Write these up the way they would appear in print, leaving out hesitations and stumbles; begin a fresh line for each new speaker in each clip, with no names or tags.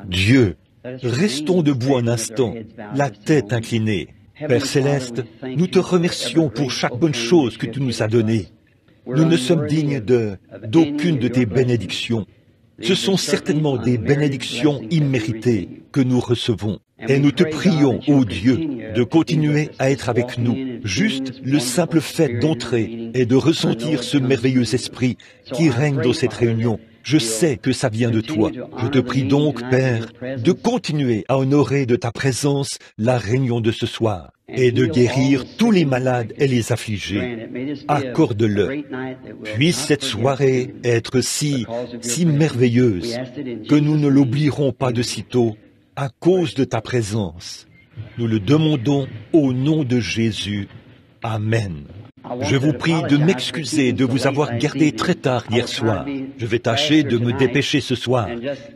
Dieu, restons debout un instant, la tête inclinée. Père Céleste, nous te remercions pour chaque bonne chose que tu nous as donnée. Nous ne sommes dignes d'aucune de tes bénédictions. Ce sont certainement des bénédictions imméritées que nous recevons. Et nous te prions, ô Dieu, de continuer à être avec nous. Juste le simple fait d'entrer et de ressentir ce merveilleux esprit qui règne dans cette réunion. Je sais que ça vient de toi. Je te prie donc, Père, de continuer à honorer de ta présence la réunion de ce soir et de guérir tous les malades et les affligés. Accorde-le. Puisse cette soirée être si merveilleuse que nous ne l'oublierons pas de sitôt à cause de ta présence. Nous le demandons au nom de Jésus. Amen. Je vous prie de m'excuser de vous avoir gardé très tard hier soir. Je vais tâcher de me dépêcher ce soir,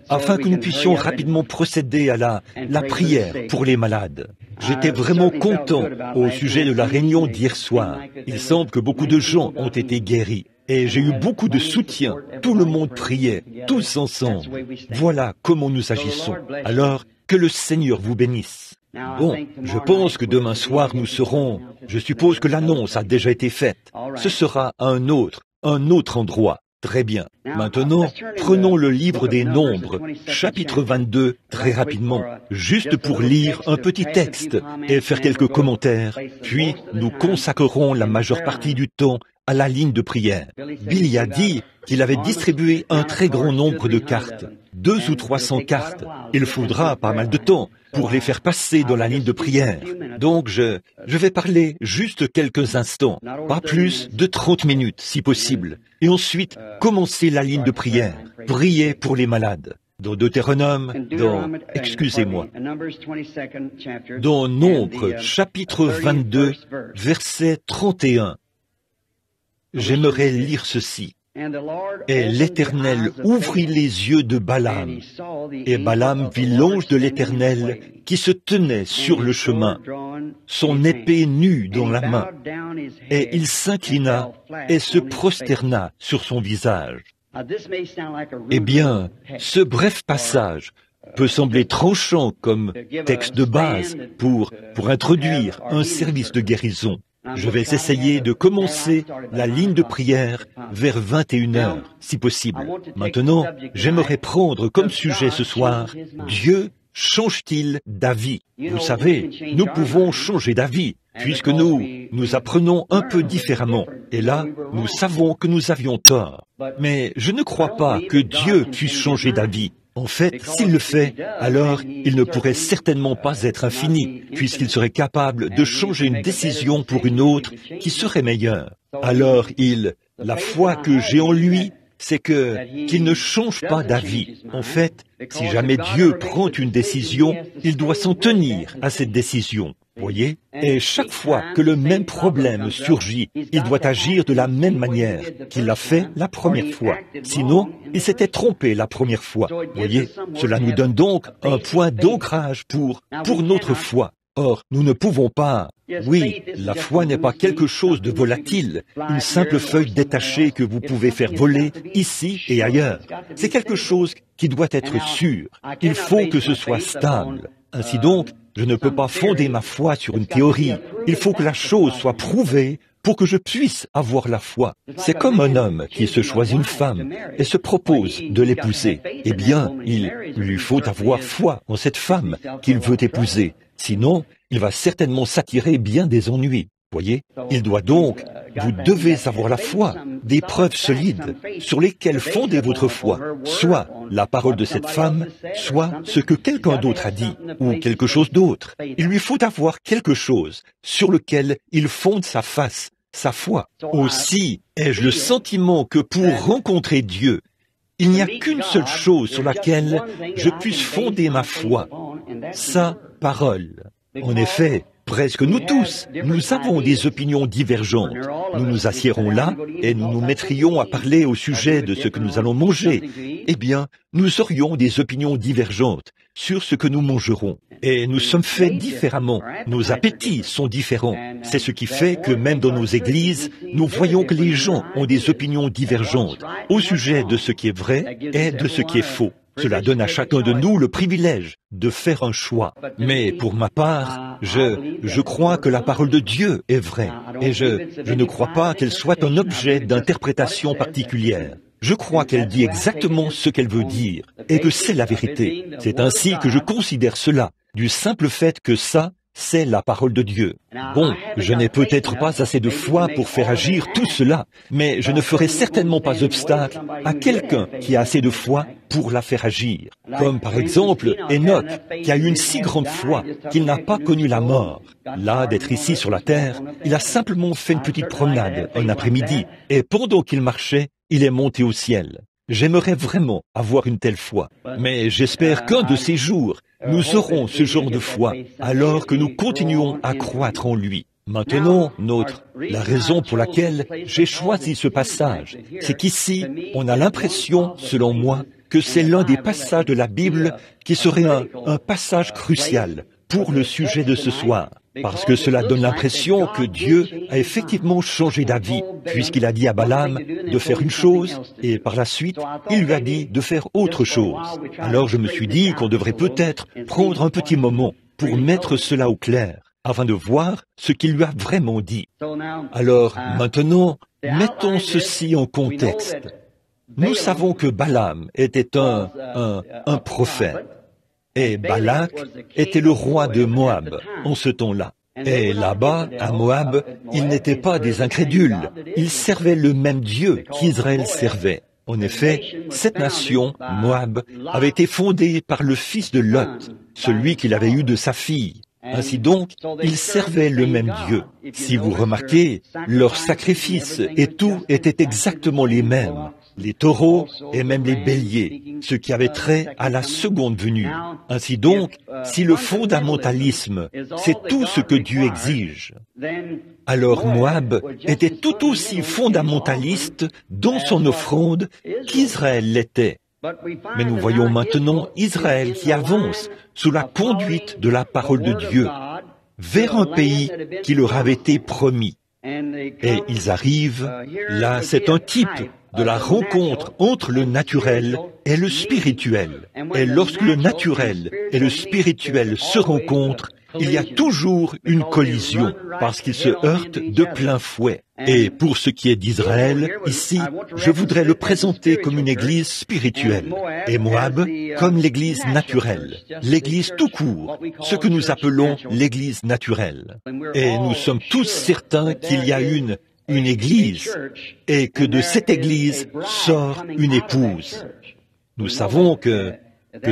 afin que nous puissions rapidement procéder à la prière pour les malades. J'étais vraiment content au sujet de la réunion d'hier soir. Il semble que beaucoup de gens ont été guéris. Et j'ai eu beaucoup de soutien. Tout le monde priait, tous ensemble. Voilà comment nous agissons. Alors, que le Seigneur vous bénisse. Bon, je pense que demain soir nous serons... Je suppose que l'annonce a déjà été faite. Ce sera à un autre endroit. Très bien. Maintenant, prenons le livre des Nombres, chapitre 22, très rapidement, juste pour lire un petit texte et faire quelques commentaires. Puis, nous consacrerons la majeure partie du temps à la ligne de prière. Billy a dit qu'il avait distribué un très grand nombre de cartes, 200 ou 300 cartes. Il faudra pas mal de temps pour les faire passer dans la ligne de prière. Donc je vais parler juste quelques instants, pas plus de 30 minutes si possible, et ensuite commencer la ligne de prière, prier pour les malades. Dans Deutéronome, dans Nombres, chapitre 22, verset 31. J'aimerais lire ceci. Et l'Éternel ouvrit les yeux de Balaam, et Balaam vit l'ange de l'Éternel qui se tenait sur le chemin, son épée nue dans la main, et il s'inclina et se prosterna sur son visage. Eh bien, ce bref passage peut sembler tranchant comme texte de base pour introduire un service de guérison. Je vais essayer de commencer la ligne de prière vers 21 heures, si possible. Maintenant, j'aimerais prendre comme sujet ce soir, Dieu change-t-il d'avis? Vous savez, nous pouvons changer d'avis, puisque nous apprenons un peu différemment. Et là, nous savons que nous avions tort. Mais je ne crois pas que Dieu puisse changer d'avis. En fait, s'il le fait, alors il ne pourrait certainement pas être infini, puisqu'il serait capable de changer une décision pour une autre qui serait meilleure. Alors la foi que j'ai en lui, c'est qu'il ne change pas d'avis. En fait, si jamais Dieu prend une décision, il doit s'en tenir à cette décision. Voyez? Et chaque fois que le même problème surgit, il doit agir de la même manière qu'il l'a fait la première fois. Sinon, il s'était trompé la première fois. Voyez? Cela nous donne donc un point d'ancrage pour notre foi. Or, nous ne pouvons pas... Oui, la foi n'est pas quelque chose de volatile, une simple feuille détachée que vous pouvez faire voler ici et ailleurs. C'est quelque chose qui doit être sûr. Il faut que ce soit stable. Ainsi donc, je ne peux pas fonder ma foi sur une théorie. Il faut que la chose soit prouvée pour que je puisse avoir la foi. C'est comme un homme qui se choisit une femme et se propose de l'épouser. Eh bien, il lui faut avoir foi en cette femme qu'il veut épouser. Sinon, il va certainement s'attirer bien des ennuis. Voyez? Il doit donc, vous devez avoir la foi, des preuves solides sur lesquelles fonder votre foi, soit la parole de cette femme, soit ce que quelqu'un d'autre a dit, ou quelque chose d'autre. Il lui faut avoir quelque chose sur lequel il fonde sa face, sa foi. Aussi, ai-je le sentiment que pour rencontrer Dieu, il n'y a qu'une seule chose sur laquelle je puisse fonder ma foi, sa parole. En effet, presque nous tous, nous avons des opinions divergentes. Nous nous assiérons là et nous nous mettrions à parler au sujet de ce que nous allons manger. Eh bien, nous aurions des opinions divergentes sur ce que nous mangerons. Et nous sommes faits différemment. Nos appétits sont différents. C'est ce qui fait que même dans nos églises, nous voyons que les gens ont des opinions divergentes au sujet de ce qui est vrai et de ce qui est faux. Cela donne à chacun de nous le privilège de faire un choix. Mais pour ma part, je crois que la parole de Dieu est vraie. Et je ne crois pas qu'elle soit un objet d'interprétation particulière. Je crois qu'elle dit exactement ce qu'elle veut dire, et que c'est la vérité. C'est ainsi que je considère cela, du simple fait que ça, c'est la parole de Dieu. Bon, je n'ai peut-être pas assez de foi pour faire agir tout cela, mais je ne ferai certainement pas obstacle à quelqu'un qui a assez de foi pour la faire agir. Comme par exemple Enoch, qui a eu une si grande foi qu'il n'a pas connu la mort. Là, d'être ici sur la terre, il a simplement fait une petite promenade un après-midi, et pendant qu'il marchait, il est monté au ciel. J'aimerais vraiment avoir une telle foi, mais j'espère qu'un de ces jours, nous aurons ce genre de foi, alors que nous continuons à croître en lui. Maintenant, la raison pour laquelle j'ai choisi ce passage, c'est qu'ici, on a l'impression, selon moi, que c'est l'un des passages de la Bible qui serait un passage crucial pour le sujet de ce soir. Parce que cela donne l'impression que Dieu a effectivement changé d'avis, puisqu'il a dit à Balaam de faire une chose, et par la suite, il lui a dit de faire autre chose. Alors je me suis dit qu'on devrait peut-être prendre un petit moment pour mettre cela au clair, afin de voir ce qu'il lui a vraiment dit. Alors maintenant, mettons ceci en contexte. Nous savons que Balaam était un prophète. Et Balak était le roi de Moab en ce temps-là. Et là-bas, à Moab, ils n'étaient pas des incrédules. Ils servaient le même Dieu qu'Israël servait. En effet, cette nation, Moab, avait été fondée par le fils de Lot, celui qu'il avait eu de sa fille. Ainsi donc, ils servaient le même Dieu. Si vous remarquez, leurs sacrifices et tout étaient exactement les mêmes. Les taureaux et même les béliers, ce qui avait trait à la seconde venue. Ainsi donc, si le fondamentalisme, c'est tout ce que Dieu exige, alors Moab était tout aussi fondamentaliste dans son offrande qu'Israël l'était. Mais nous voyons maintenant Israël qui avance sous la conduite de la parole de Dieu vers un pays qui leur avait été promis. Et ils arrivent, là c'est un type de la rencontre entre le naturel et le spirituel. Et lorsque le naturel et le spirituel se rencontrent, il y a toujours une collision, parce qu'ils se heurtent de plein fouet. Et pour ce qui est d'Israël, ici, je voudrais le présenter comme une église spirituelle, et Moab comme l'église naturelle, l'église tout court, ce que nous appelons l'église naturelle. Et nous sommes tous certains qu'il y a une église, et que de cette église sort une épouse. Nous savons que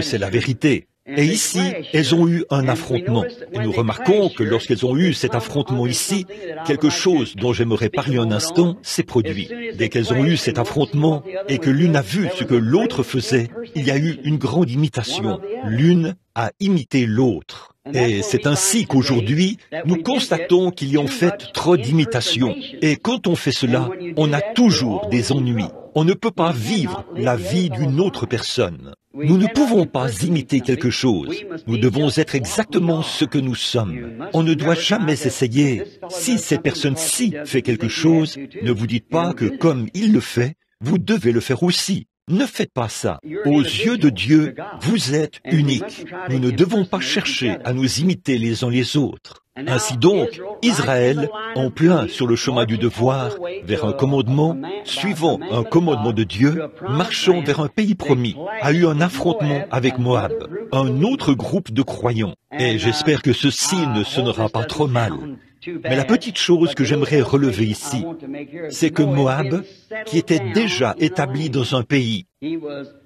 c'est la vérité. Et ici, elles ont eu un affrontement. Et nous remarquons que lorsqu'elles ont eu cet affrontement ici, quelque chose dont j'aimerais parler un instant s'est produit. Dès qu'elles ont eu cet affrontement et que l'une a vu ce que l'autre faisait, il y a eu une grande imitation. L'une a imité l'autre. Et c'est ainsi qu'aujourd'hui, nous constatons qu'il y a en fait trop d'imitations. Et quand on fait cela, on a toujours des ennuis. On ne peut pas vivre la vie d'une autre personne. Nous ne pouvons pas imiter quelque chose. Nous devons être exactement ce que nous sommes. On ne doit jamais essayer. Si cette personne-ci fait quelque chose, ne vous dites pas que comme il le fait, vous devez le faire aussi. Ne faites pas ça. Aux yeux de Dieu, vous êtes uniques. Nous ne devons pas chercher à nous imiter les uns les autres. Ainsi donc, Israël, en plein sur le chemin du devoir, vers un commandement, suivant un commandement de Dieu, marchant vers un pays promis, a eu un affrontement avec Moab, un autre groupe de croyants. Et j'espère que ceci ne sonnera pas trop mal. Mais la petite chose que j'aimerais relever ici, c'est que Moab, qui était déjà établi dans un pays,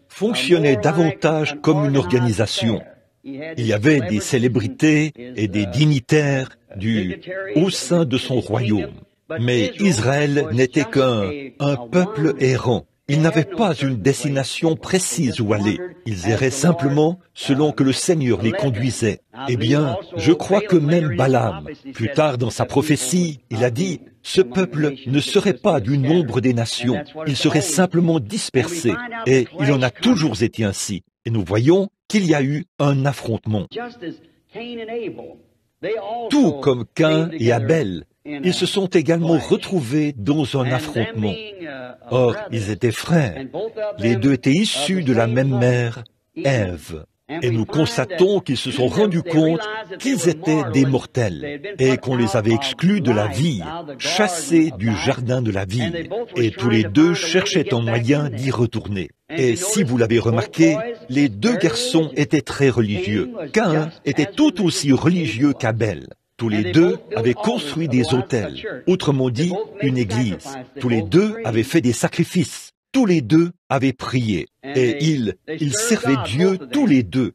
fonctionnait davantage comme une organisation. Il y avait des célébrités et des dignitaires au sein de son royaume. Mais Israël n'était qu'un peuple errant. Ils n'avaient pas une destination précise où aller. Ils erraient simplement selon que le Seigneur les conduisait. Eh bien, je crois que même Balaam, plus tard dans sa prophétie, il a dit, ce peuple ne serait pas du nombre des nations, il serait simplement dispersé. Et il en a toujours été ainsi. Et nous voyons qu'il y a eu un affrontement. Tout comme Caïn et Abel, ils se sont également retrouvés dans un affrontement. Or, ils étaient frères. Les deux étaient issus de la même mère, Ève. Et nous constatons qu'ils se sont rendus compte qu'ils étaient des mortels et qu'on les avait exclus de la vie, chassés du jardin de la vie. Et tous les deux cherchaient un moyen d'y retourner. Et si vous l'avez remarqué, les deux garçons étaient très religieux. Caïn était tout aussi religieux qu'Abel. Tous les deux avaient construit des autels, autrement dit, une église. Tous les deux avaient fait des sacrifices. Tous les deux avaient prié. Et ils servaient Dieu tous les deux.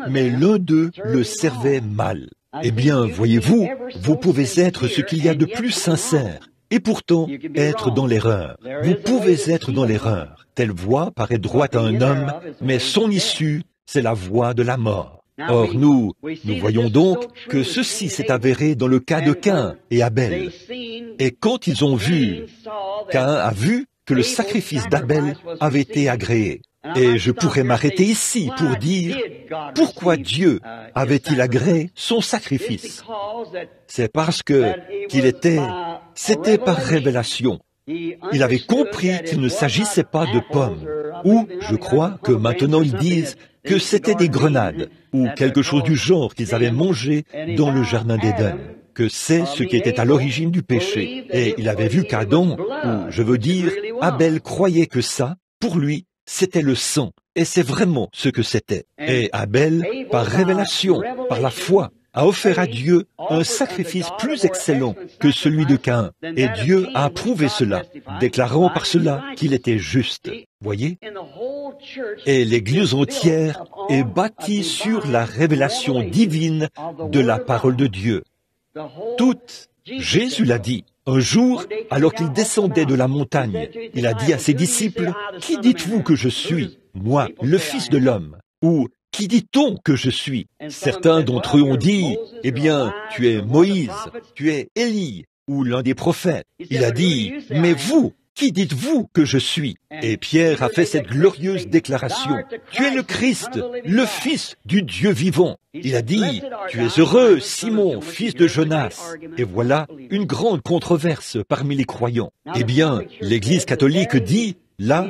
Mais l'un d'eux le servait mal. Eh bien, voyez-vous, vous pouvez être ce qu'il y a de plus sincère. Et pourtant, être dans l'erreur. Vous pouvez être dans l'erreur. Telle voie paraît droite à un homme, mais son issue, c'est la voie de la mort. Or, nous voyons donc que ceci s'est avéré dans le cas de Caïn et Abel. Et quand ils ont vu, Caïn a vu que le sacrifice d'Abel avait été agréé. Et je pourrais m'arrêter ici pour dire pourquoi Dieu avait-il agréé son sacrifice. C'est parce que c'était par révélation. Il avait compris qu'il ne s'agissait pas de pommes, ou je crois que maintenant ils disent que c'était des grenades, ou quelque chose du genre qu'ils avaient mangé dans le jardin d'Éden, que c'est ce qui était à l'origine du péché. Et il avait vu qu'Adam, ou je veux dire, Abel croyait que ça, pour lui, c'était le sang, et c'est vraiment ce que c'était. Et Abel, par révélation, par la foi, a offert à Dieu un sacrifice plus excellent que celui de Caïn. Et Dieu a approuvé cela, déclarant par cela qu'il était juste. Voyez? Et l'Église entière est bâtie sur la révélation divine de la parole de Dieu. Jésus l'a dit. Un jour, alors qu'il descendait de la montagne, il a dit à ses disciples, « Qui dites-vous que je suis, moi, le Fils de l'homme » ou « Qui dit-on que je suis » Certains d'entre eux ont dit, « Eh bien, tu es Moïse, tu es Élie, ou l'un des prophètes. » Il a dit, « Mais vous, qui dites-vous que je suis » Et Pierre a fait cette glorieuse déclaration, « Tu es le Christ, le Fils du Dieu vivant. » Il a dit, « Tu es heureux, Simon, fils de Jonas. » Et voilà une grande controverse parmi les croyants. Eh bien, l'Église catholique dit, là,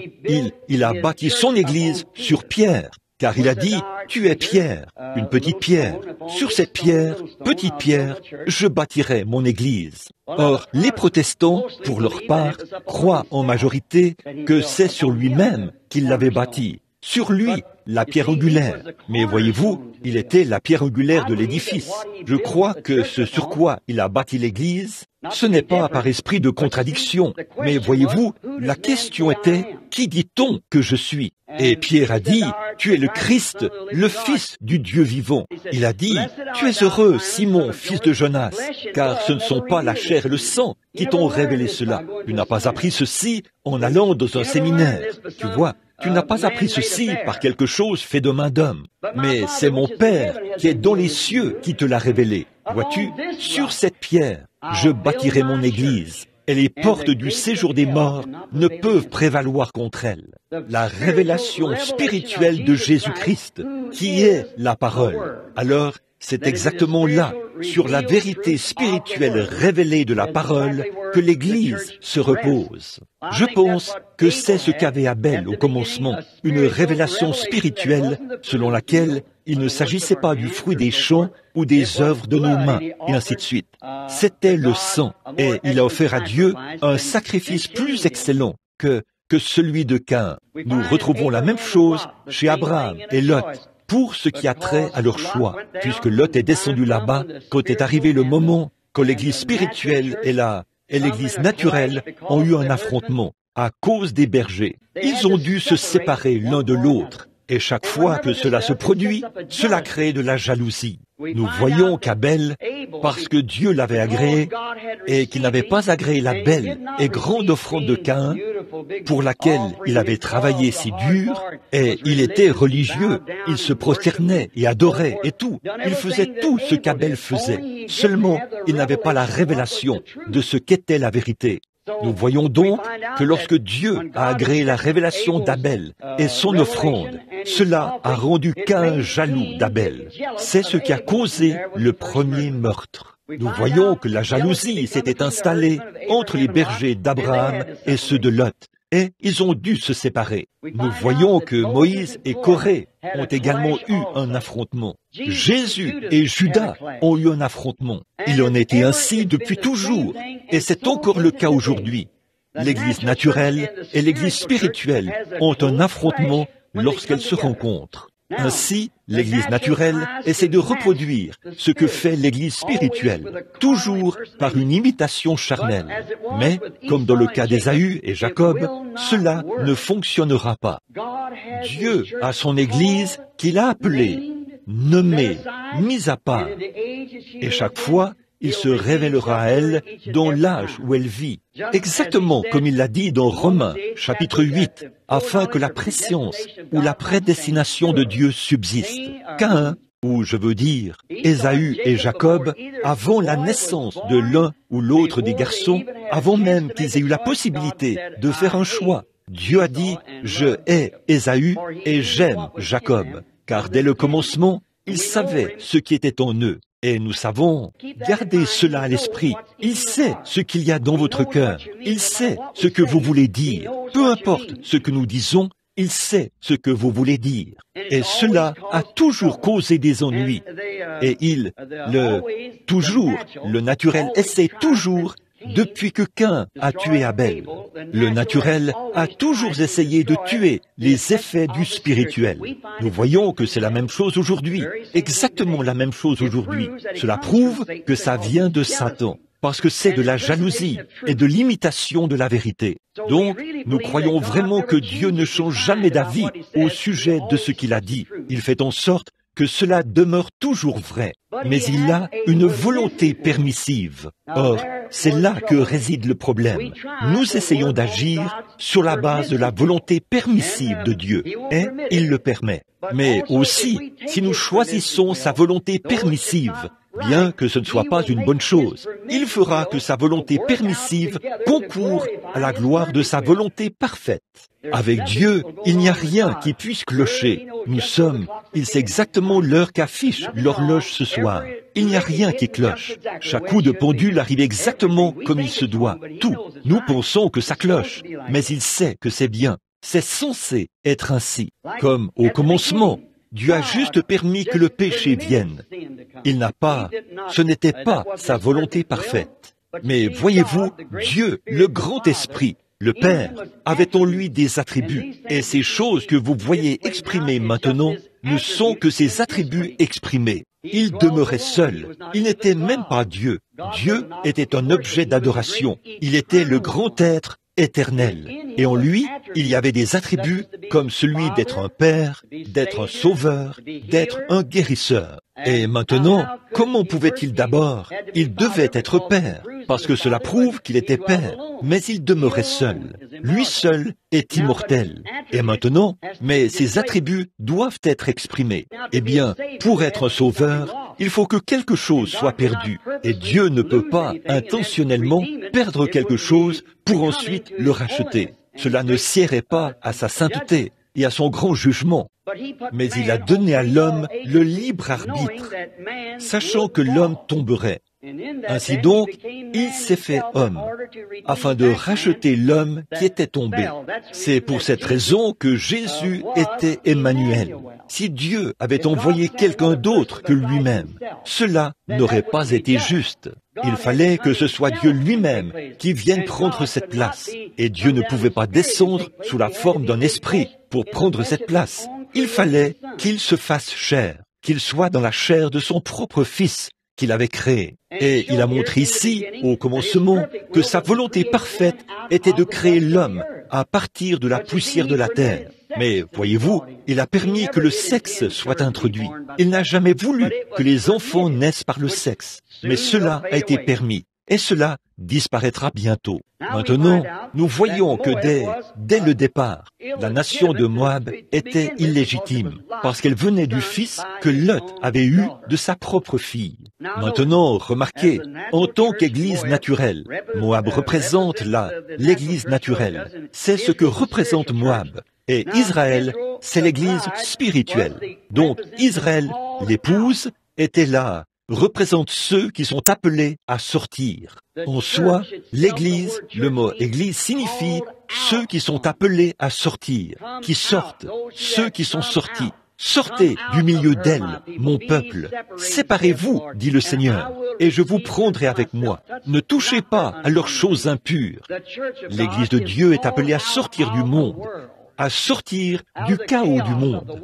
il a bâti son Église sur Pierre. Car il a dit, tu es Pierre, une petite pierre. Sur cette pierre, petite pierre, je bâtirai mon Église. Or, les protestants, pour leur part, croient en majorité que c'est sur lui-même qu'il l'avait bâti. Sur lui, la pierre angulaire. Mais voyez-vous, il était la pierre angulaire de l'édifice. Je crois que ce sur quoi il a bâti l'Église, ce n'est pas par esprit de contradiction. Mais voyez-vous, la question était, qui dit-on que je suis? Et Pierre a dit, tu es le Christ, le Fils du Dieu vivant. Il a dit, tu es heureux, Simon, fils de Jonas, car ce ne sont pas la chair et le sang qui t'ont révélé cela. Tu n'as pas appris ceci en allant dans un séminaire. Tu vois, tu n'as pas appris ceci par quelque chose fait de main d'homme. Mais c'est mon Père qui est dans les cieux qui te l'a révélé. Vois-tu, sur cette pierre, je bâtirai mon Église. Et les portes du séjour des morts ne peuvent prévaloir contre elle. La révélation spirituelle de Jésus-Christ, qui est la parole. Alors, c'est exactement là, sur la vérité spirituelle révélée de la parole, que l'Église se repose. Je pense que c'est ce qu'avait Abel au commencement, une révélation spirituelle selon laquelle il ne s'agissait pas du fruit des champs ou des œuvres de nos mains, et ainsi de suite. C'était le sang, et il a offert à Dieu un sacrifice plus excellent que celui de Caïn. Nous retrouvons la même chose chez Abraham et Lot, pour ce qui a trait à leur choix, puisque Lot est descendu là-bas quand est arrivé le moment quand l'Église spirituelle et l'Église naturelle ont eu un affrontement à cause des bergers. Ils ont dû se séparer l'un de l'autre. Et chaque fois que cela se produit, cela crée de la jalousie. Nous voyons qu'Abel, parce que Dieu l'avait agréé, et qu'il n'avait pas agréé la belle et grande offrande de Caïn, pour laquelle il avait travaillé si dur, et il était religieux, il se prosternait et adorait et tout. Il faisait tout ce qu'Abel faisait. Seulement, il n'avait pas la révélation de ce qu'était la vérité. Nous voyons donc que lorsque Dieu a agréé la révélation d'Abel et son offrande, cela a rendu Caïn jaloux d'Abel. C'est ce qui a causé le premier meurtre. Nous voyons que la jalousie s'était installée entre les bergers d'Abraham et ceux de Lot. et ils ont dû se séparer. Nous voyons que Moïse et Corée ont également eu un affrontement. Jésus et Judas ont eu un affrontement. Il en était ainsi depuis toujours, et c'est encore le cas aujourd'hui. L'Église naturelle et l'Église spirituelle ont un affrontement lorsqu'elles se rencontrent. Ainsi, l'Église naturelle essaie de reproduire ce que fait l'Église spirituelle, toujours par une imitation charnelle. Mais, comme dans le cas d'Ésaü et Jacob, cela ne fonctionnera pas. Dieu a son Église qu'il a appelée, nommée, mise à part. Et chaque fois, il se révélera à elle dans l'âge où elle vit, exactement comme il l'a dit dans Romains, chapitre 8, afin que la prescience ou la prédestination de Dieu subsiste. Caïn, ou je veux dire, Ésaü et Jacob, avant la naissance de l'un ou l'autre des garçons, avant même qu'ils aient eu la possibilité de faire un choix, Dieu a dit « Je hais Ésaü et j'aime Jacob », car dès le commencement, il savait ce qui était en eux. Et nous savons, gardez cela à l'esprit. Il sait ce qu'il y a dans votre cœur. Il sait ce que vous voulez dire. Peu importe ce que nous disons, il sait ce que vous voulez dire. Et cela a toujours causé des ennuis. Et le naturel essaie toujours, depuis que Caïn a tué Abel. Le naturel a toujours essayé de tuer les effets du spirituel. Nous voyons que c'est la même chose aujourd'hui, exactement la même chose aujourd'hui. Cela prouve que ça vient de Satan, parce que c'est de la jalousie et de l'imitation de la vérité. Donc, nous croyons vraiment que Dieu ne change jamais d'avis au sujet de ce qu'il a dit. Il fait en sorte que cela demeure toujours vrai, mais il a une volonté permissive. Or, c'est là que réside le problème. Nous essayons d'agir sur la base de la volonté permissive de Dieu, et il le permet. Mais aussi, si nous choisissons sa volonté permissive, bien que ce ne soit pas une bonne chose, il fera que sa volonté permissive concourt à la gloire de sa volonté parfaite. Avec Dieu, il n'y a rien qui puisse clocher. Il sait exactement l'heure qu'affiche l'horloge ce soir. Il n'y a rien qui cloche. Chaque coup de pendule arrive exactement comme il se doit. Tout. Nous pensons que ça cloche, mais il sait que c'est bien. C'est censé être ainsi. Comme au commencement, Dieu a juste permis que le péché vienne. Ce n'était pas sa volonté parfaite. Mais voyez-vous, Dieu, le grand esprit, le Père, avait en lui des attributs, et ces choses que vous voyez exprimées maintenant ne sont que ces attributs exprimés. Il demeurait seul, il n'était même pas Dieu. Dieu était un objet d'adoration, il était le grand être éternel. Et en lui, il y avait des attributs comme celui d'être un Père, d'être un Sauveur, d'être un guérisseur. Et maintenant, comment pouvait-il d'abord? Il devait être Père, parce que cela prouve qu'il était Père, mais il demeurait seul. Lui seul est immortel. Et maintenant, mais ses attributs doivent être exprimés. Eh bien, pour être un sauveur, il faut que quelque chose soit perdu. Et Dieu ne peut pas intentionnellement perdre quelque chose pour ensuite le racheter. Cela ne siérait pas à sa sainteté et à son grand jugement. Mais il a donné à l'homme le libre arbitre, sachant que l'homme tomberait. Ainsi donc, il s'est fait homme, afin de racheter l'homme qui était tombé. C'est pour cette raison que Jésus était Emmanuel. Si Dieu avait envoyé quelqu'un d'autre que lui-même, cela n'aurait pas été juste. Il fallait que ce soit Dieu lui-même qui vienne prendre cette place. Et Dieu ne pouvait pas descendre sous la forme d'un esprit pour prendre cette place. Il fallait qu'il se fasse chair, qu'il soit dans la chair de son propre Fils qu'il avait créé. Et il a montré ici, au commencement, que sa volonté parfaite était de créer l'homme à partir de la poussière de la terre. Mais, voyez-vous, il a permis que le sexe soit introduit. Il n'a jamais voulu que les enfants naissent par le sexe. Mais cela a été permis. Et cela disparaîtra bientôt. Maintenant, nous voyons que dès le départ, la nation de Moab était illégitime, parce qu'elle venait du fils que Lot avait eu de sa propre fille. Maintenant, remarquez, en tant qu'Église naturelle, Moab représente l'Église naturelle. C'est ce que représente Moab. Et Israël, c'est l'Église spirituelle. Donc, Israël, l'épouse, était là représente ceux qui sont appelés à sortir. En soi, l'Église, le mot Église signifie ceux qui sont appelés à sortir, qui sortent, ceux qui sont sortis. Sortez du milieu d'elle, mon peuple. Séparez-vous, dit le Seigneur, et je vous prendrai avec moi. Ne touchez pas à leurs choses impures. L'Église de Dieu est appelée à sortir du monde, à sortir du chaos du monde.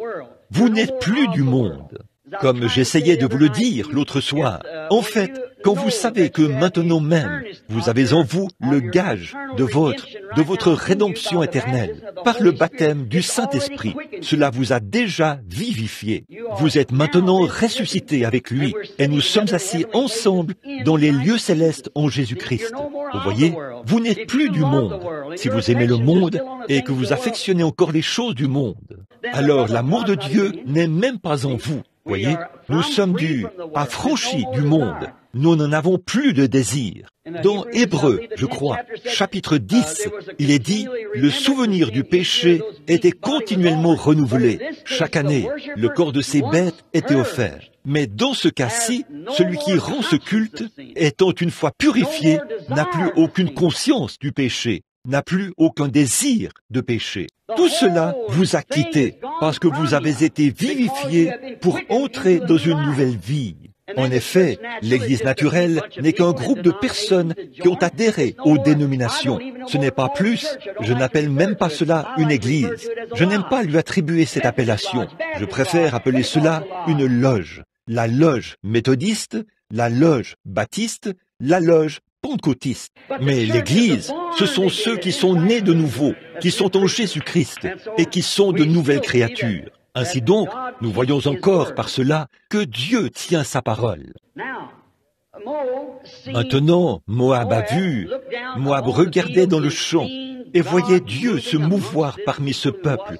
Vous n'êtes plus du monde. Comme j'essayais de vous le dire l'autre soir, en fait, quand vous savez que maintenant même, vous avez en vous le gage de votre rédemption éternelle, par le baptême du Saint-Esprit, cela vous a déjà vivifié. Vous êtes maintenant ressuscité avec lui, et nous sommes assis ensemble dans les lieux célestes en Jésus-Christ. Vous voyez, vous n'êtes plus du monde. Si vous aimez le monde et que vous affectionnez encore les choses du monde, alors l'amour de Dieu n'est même pas en vous. Voyez, nous sommes affranchis du monde. Nous n'en avons plus de désir. Dans Hébreux, je crois, chapitre 10, il est dit, le souvenir du péché était continuellement renouvelé. Chaque année, le corps de ces bêtes était offert. Mais dans ce cas-ci, celui qui rend ce culte, étant une fois purifié, n'a plus aucune conscience du péché, n'a plus aucun désir de péché. Tout cela vous a quitté parce que vous avez été vivifiés pour entrer dans une nouvelle vie. En effet, l'Église naturelle n'est qu'un groupe de personnes qui ont adhéré aux dénominations. Ce n'est pas plus, je n'appelle même pas cela une Église. Je n'aime pas lui attribuer cette appellation. Je préfère appeler cela une loge. La loge méthodiste, la loge baptiste, la loge pentecôtiste. Mais l'Église, ce sont ceux qui sont nés de nouveau, qui sont en Jésus-Christ et qui sont de nouvelles créatures. Ainsi donc, nous voyons encore par cela que Dieu tient sa parole. Maintenant, Moab a vu, Moab regardait dans le champ et voyait Dieu se mouvoir parmi ce peuple,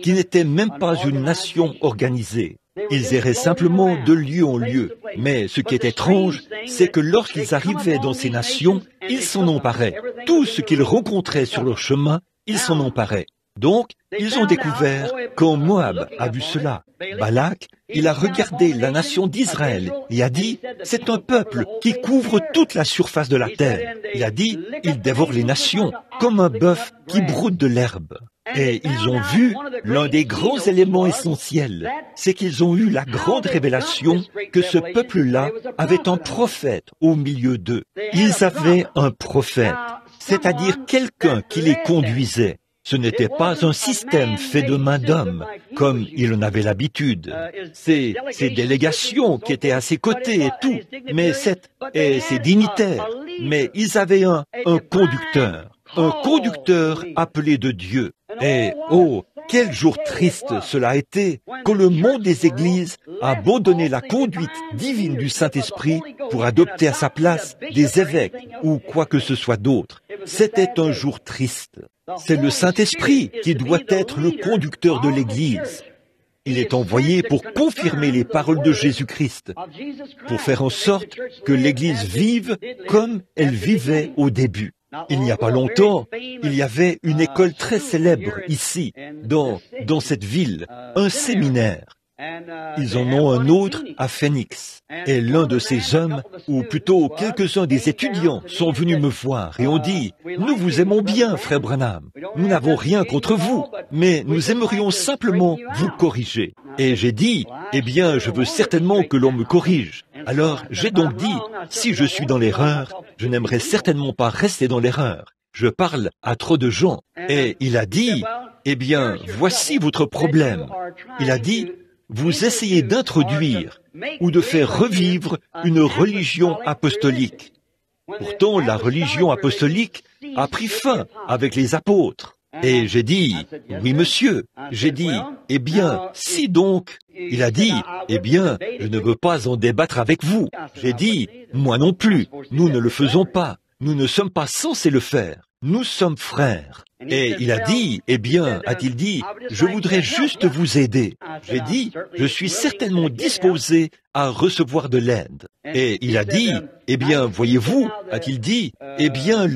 qui n'était même pas une nation organisée. Ils erraient simplement de lieu en lieu. Mais ce qui est étrange, c'est que lorsqu'ils arrivaient dans ces nations, ils s'en emparaient. Tout ce qu'ils rencontraient sur leur chemin, ils s'en emparaient. Donc, ils ont découvert quand Moab a vu cela. Balak, il a regardé la nation d'Israël et a dit, c'est un peuple qui couvre toute la surface de la terre. Il a dit, il dévore les nations comme un bœuf qui broute de l'herbe. Et ils ont vu l'un des grands éléments essentiels, c'est qu'ils ont eu la grande révélation que ce peuple-là avait un prophète au milieu d'eux. Ils avaient un prophète, c'est-à-dire quelqu'un qui les conduisait. Ce n'était pas un système fait de main d'homme, comme il en avait l'habitude. Ces délégations qui étaient à ses côtés et tout, mais ces dignitaires. Mais ils avaient un conducteur appelé de Dieu. Et oh, quel jour triste cela a été quand le monde des églises a abandonné la conduite divine du Saint-Esprit pour adopter à sa place des évêques ou quoi que ce soit d'autre. C'était un jour triste. C'est le Saint-Esprit qui doit être le conducteur de l'Église. Il est envoyé pour confirmer les paroles de Jésus-Christ, pour faire en sorte que l'Église vive comme elle vivait au début. Il n'y a pas longtemps, il y avait une école très célèbre ici, dans cette ville, un séminaire. Ils en ont un autre à Phoenix. Et l'un de ces hommes, ou plutôt quelques-uns des étudiants, sont venus me voir et ont dit, « Nous vous aimons bien, frère Branham. Nous n'avons rien contre vous, mais nous aimerions simplement vous corriger. » Et j'ai dit, « Eh bien, je veux certainement que l'on me corrige. » Alors, j'ai donc dit, « Si je suis dans l'erreur, je n'aimerais certainement pas rester dans l'erreur. Je parle à trop de gens. » Et il a dit, « Eh bien, voici votre problème. » Il a dit, vous essayez d'introduire ou de faire revivre une religion apostolique. Pourtant, la religion apostolique a pris fin avec les apôtres. Et j'ai dit, oui monsieur, j'ai dit, eh bien, si donc, il a dit, eh bien, je ne veux pas en débattre avec vous. J'ai dit, moi non plus, nous ne le faisons pas, nous ne sommes pas censés le faire, nous sommes frères. Et il a dit, eh bien, a-t-il dit, je voudrais juste vous aider. J'ai dit, je suis certainement disposé à recevoir de l'aide. Et il a dit, eh bien, voyez-vous, a-t-il dit, eh bien,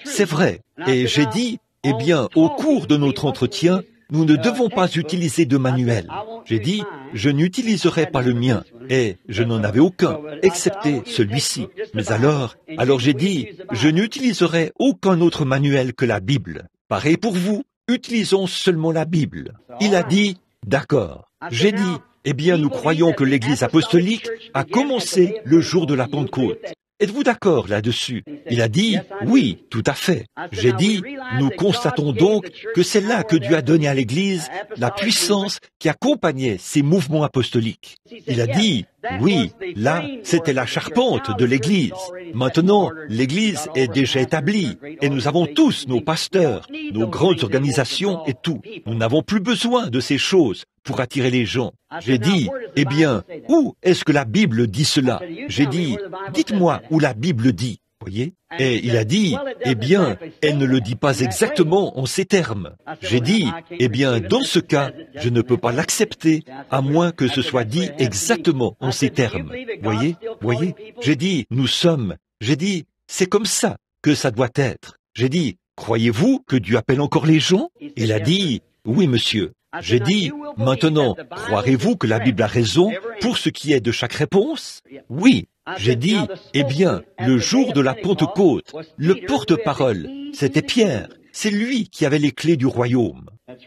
c'est vrai. Et j'ai dit, eh bien, au cours de notre entretien, nous ne devons pas utiliser de manuel. J'ai dit, je n'utiliserai pas le mien. et je n'en avais aucun, excepté celui-ci. Mais alors j'ai dit, je n'utiliserai aucun autre manuel que la Bible. Pareil pour vous, utilisons seulement la Bible. Il a dit, d'accord. J'ai dit, eh bien, nous croyons que l'Église apostolique a commencé le jour de la Pentecôte. Êtes-vous d'accord là-dessus? Il a dit, oui, tout à fait. J'ai dit, nous constatons donc que c'est là que Dieu a donné à l'Église la puissance qui accompagnait ces mouvements apostoliques. Il a dit, oui, là, c'était la charpente de l'Église. Maintenant, l'Église est déjà établie et nous avons tous nos pasteurs, nos grandes organisations et tout. Nous n'avons plus besoin de ces choses pour attirer les gens. J'ai dit, eh bien, où est-ce que la Bible dit cela? J'ai dit, dites-moi où la Bible dit. Voyez? Et il a dit, eh bien, elle ne le dit pas exactement en ces termes. J'ai dit, eh bien, dans ce cas, je ne peux pas l'accepter, à moins que ce soit dit exactement en ces termes. Voyez? J'ai dit, c'est comme ça que ça doit être. J'ai dit, croyez-vous que Dieu appelle encore les gens? Il a dit, oui, monsieur. J'ai dit, maintenant, croirez-vous que la Bible a raison pour ce qui est de chaque réponse? Oui. J'ai dit, eh bien, le jour de la Pentecôte, le porte-parole, c'était Pierre. C'est lui qui avait les clés du royaume.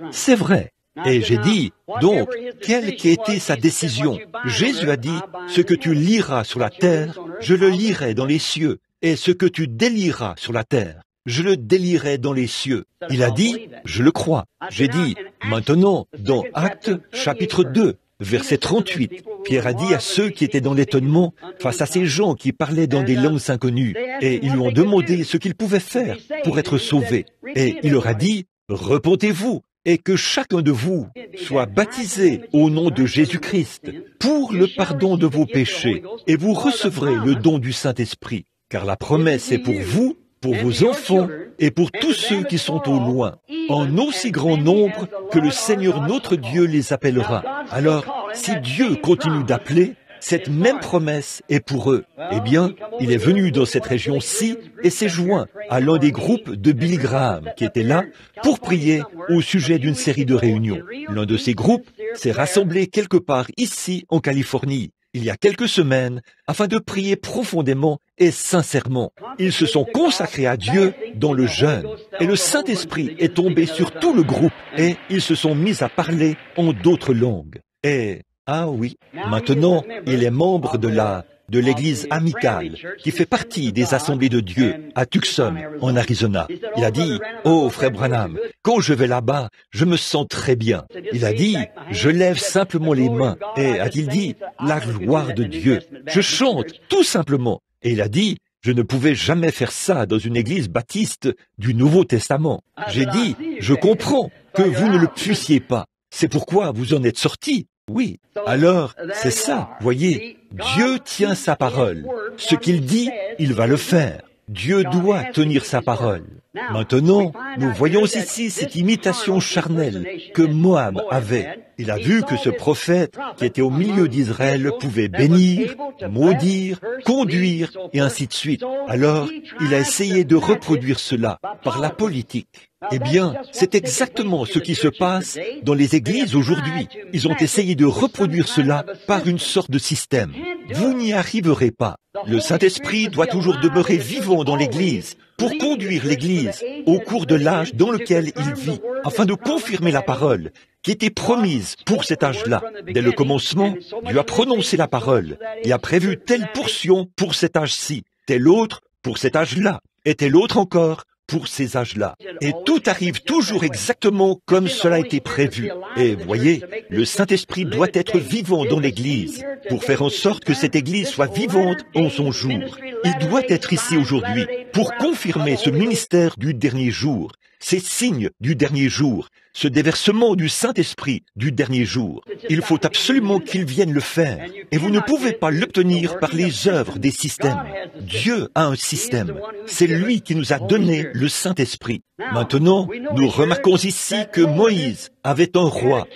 C'est vrai. Et j'ai dit, donc, quelle qu'ait été sa décision? Jésus a dit, ce que tu liras sur la terre, je le lirai dans les cieux, et ce que tu délieras sur la terre, je le délierai dans les cieux. Il a dit, je le crois. J'ai dit, maintenant, dans Actes chapitre 2, verset 38, Pierre a dit à ceux qui étaient dans l'étonnement face à ces gens qui parlaient dans des langues inconnues, et ils lui ont demandé ce qu'ils pouvaient faire pour être sauvés. Et il leur a dit, repentez-vous, et que chacun de vous soit baptisé au nom de Jésus-Christ pour le pardon de vos péchés, et vous recevrez le don du Saint-Esprit, car la promesse est pour vous, pour vos enfants et pour tous ceux qui sont au loin, en aussi grand nombre que le Seigneur notre Dieu les appellera. Alors, si Dieu continue d'appeler, cette même promesse est pour eux. Eh bien, il est venu dans cette région-ci et s'est joint à l'un des groupes de Billy Graham qui était là pour prier au sujet d'une série de réunions. L'un de ces groupes s'est rassemblé quelque part ici en Californie, il y a quelques semaines, afin de prier profondément et sincèrement. Ils se sont consacrés à Dieu dans le jeûne, et le Saint-Esprit est tombé sur tout le groupe, et ils se sont mis à parler en d'autres langues. Et, ah oui, maintenant, il est membre de l'église amicale, qui fait partie des assemblées de Dieu à Tucson, en Arizona. Il a dit, oh, frère Branham, quand je vais là-bas, je me sens très bien. Il a dit, je lève simplement les mains, et a-t-il dit, la gloire de Dieu. Je chante, tout simplement. Et il a dit, je ne pouvais jamais faire ça dans une église baptiste du Nouveau Testament. J'ai dit, je comprends que vous ne le puissiez pas. C'est pourquoi vous en êtes sortis. Oui, alors, c'est ça, voyez, Dieu tient sa parole. Ce qu'il dit, il va le faire. Dieu doit tenir sa parole. Maintenant, nous voyons ici cette imitation charnelle que Moab avait. Il a vu que ce prophète qui était au milieu d'Israël pouvait bénir, maudire, conduire et ainsi de suite. Alors, il a essayé de reproduire cela par la politique. Eh bien, c'est exactement ce qui se passe dans les églises aujourd'hui. Ils ont essayé de reproduire cela par une sorte de système. Vous n'y arriverez pas. Le Saint-Esprit doit toujours demeurer vivant dans l'Église pour conduire l'Église au cours de l'âge dans lequel il vit, afin de confirmer la parole qui était promise pour cet âge-là. Dès le commencement, Dieu a prononcé la parole et a prévu telle portion pour cet âge-ci, telle autre pour cet âge-là, et telle autre encore pour ces âges-là. Et tout arrive toujours exactement comme cela a été prévu. Et voyez, le Saint-Esprit doit être vivant dans l'Église pour faire en sorte que cette Église soit vivante en son jour. Il doit être ici aujourd'hui pour confirmer ce ministère du dernier jour, ces signes du dernier jour, ce déversement du Saint-Esprit du dernier jour. Il faut absolument qu'il vienne le faire, et vous ne pouvez pas l'obtenir par les œuvres des systèmes. Dieu a un système. C'est lui qui nous a donné le Saint-Esprit. Maintenant, nous remarquons ici que Moïse avait un roi,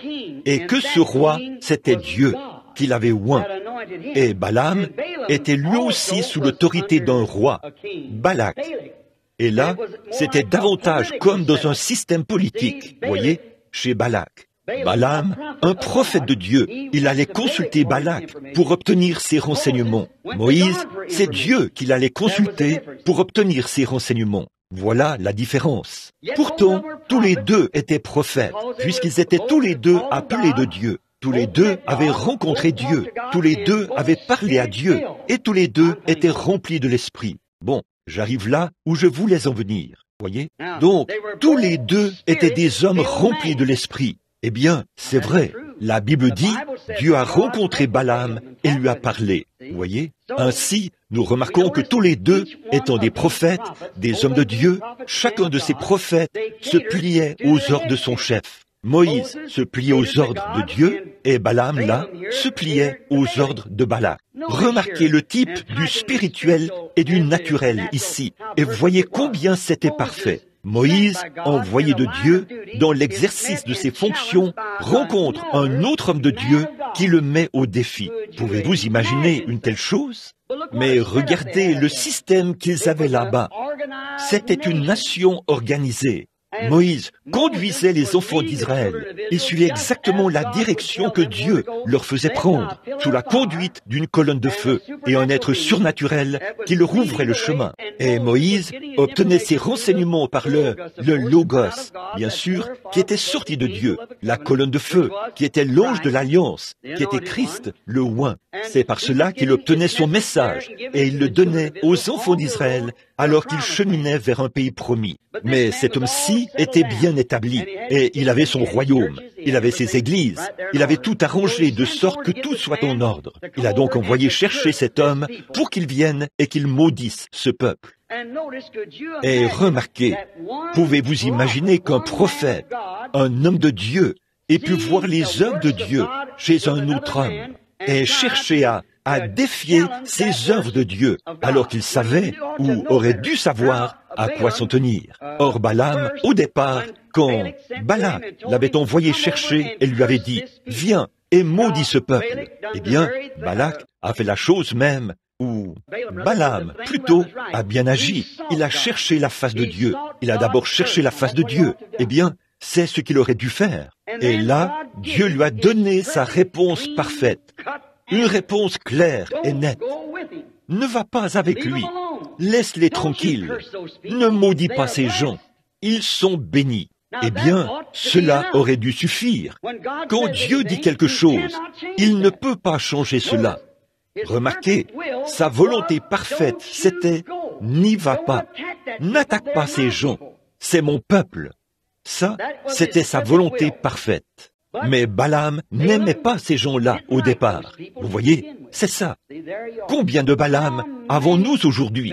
et que ce roi, c'était Dieu qui l'avait oint. Et Balaam était lui aussi sous l'autorité d'un roi, Balak. Et là, c'était davantage comme dans un système politique, voyez, chez Balak. Balaam, un prophète de Dieu, il allait consulter Balak pour obtenir ses renseignements. Moïse, c'est Dieu qu'il allait consulter pour obtenir ses renseignements. Voilà la différence. Pourtant, tous les deux étaient prophètes, puisqu'ils étaient tous les deux appelés de Dieu. Tous les deux avaient rencontré Dieu, tous les deux avaient parlé à Dieu, et tous les deux étaient remplis de l'Esprit. Bon, j'arrive là où je voulais en venir, voyez? Donc, tous les deux étaient des hommes remplis de l'Esprit. Eh bien, c'est vrai. La Bible dit, Dieu a rencontré Balaam et lui a parlé. Vous voyez? Ainsi, nous remarquons que tous les deux, étant des prophètes, des hommes de Dieu, chacun de ces prophètes se pliait aux ordres de son chef. Moïse se pliait aux ordres de Dieu et Balaam, là, se pliait aux ordres de Balak. Remarquez le type du spirituel et du naturel ici, et voyez combien c'était parfait. Moïse, envoyé de Dieu, dans l'exercice de ses fonctions, rencontre un autre homme de Dieu qui le met au défi. Pouvez-vous imaginer une telle chose? Mais regardez le système qu'ils avaient là-bas. C'était une nation organisée. Moïse conduisait les enfants d'Israël. Il suivait exactement la direction que Dieu leur faisait prendre, sous la conduite d'une colonne de feu et un être surnaturel qui leur ouvrait le chemin. Et Moïse obtenait ses renseignements par le Logos, bien sûr, qui était sorti de Dieu, la colonne de feu, qui était l'ange de l'Alliance, qui était Christ, le oint. C'est par cela qu'il obtenait son message et il le donnait aux enfants d'Israël alors qu'ils cheminaient vers un pays promis. Mais cet homme-ci était bien établi et il avait son royaume, il avait ses églises, il avait tout arrangé de sorte que tout soit en ordre. Il a donc envoyé chercher cet homme pour qu'il vienne et qu'il maudisse ce peuple. Et remarquez, pouvez-vous imaginer qu'un prophète, un homme de Dieu, ait pu voir les œuvres de Dieu chez un autre homme et chercher à défier ces œuvres de Dieu, alors qu'il savait ou aurait dû savoir à quoi s'en tenir. Or Balaam, au départ, quand Balak l'avait envoyé chercher et lui avait dit « Viens et maudis ce peuple », eh bien, Balak a fait la chose même où Balaam, plutôt, a bien agi. Il a cherché la face de Dieu. Il a d'abord cherché la face de Dieu. Eh bien, c'est ce qu'il aurait dû faire. Et là, Dieu lui a donné sa réponse parfaite. Une réponse claire et nette. Ne va pas avec lui. Laisse-les tranquilles. Ne maudis pas ces gens. Ils sont bénis. Eh bien, cela aurait dû suffire. Quand Dieu dit quelque chose, il ne peut pas changer cela. Remarquez, sa volonté parfaite, c'était « n'y va pas, n'attaque pas ces gens, c'est mon peuple ». Ça, c'était sa volonté parfaite. Mais Balaam n'aimait pas ces gens-là au départ. Vous voyez, c'est ça. Combien de Balaam avons-nous aujourd'hui?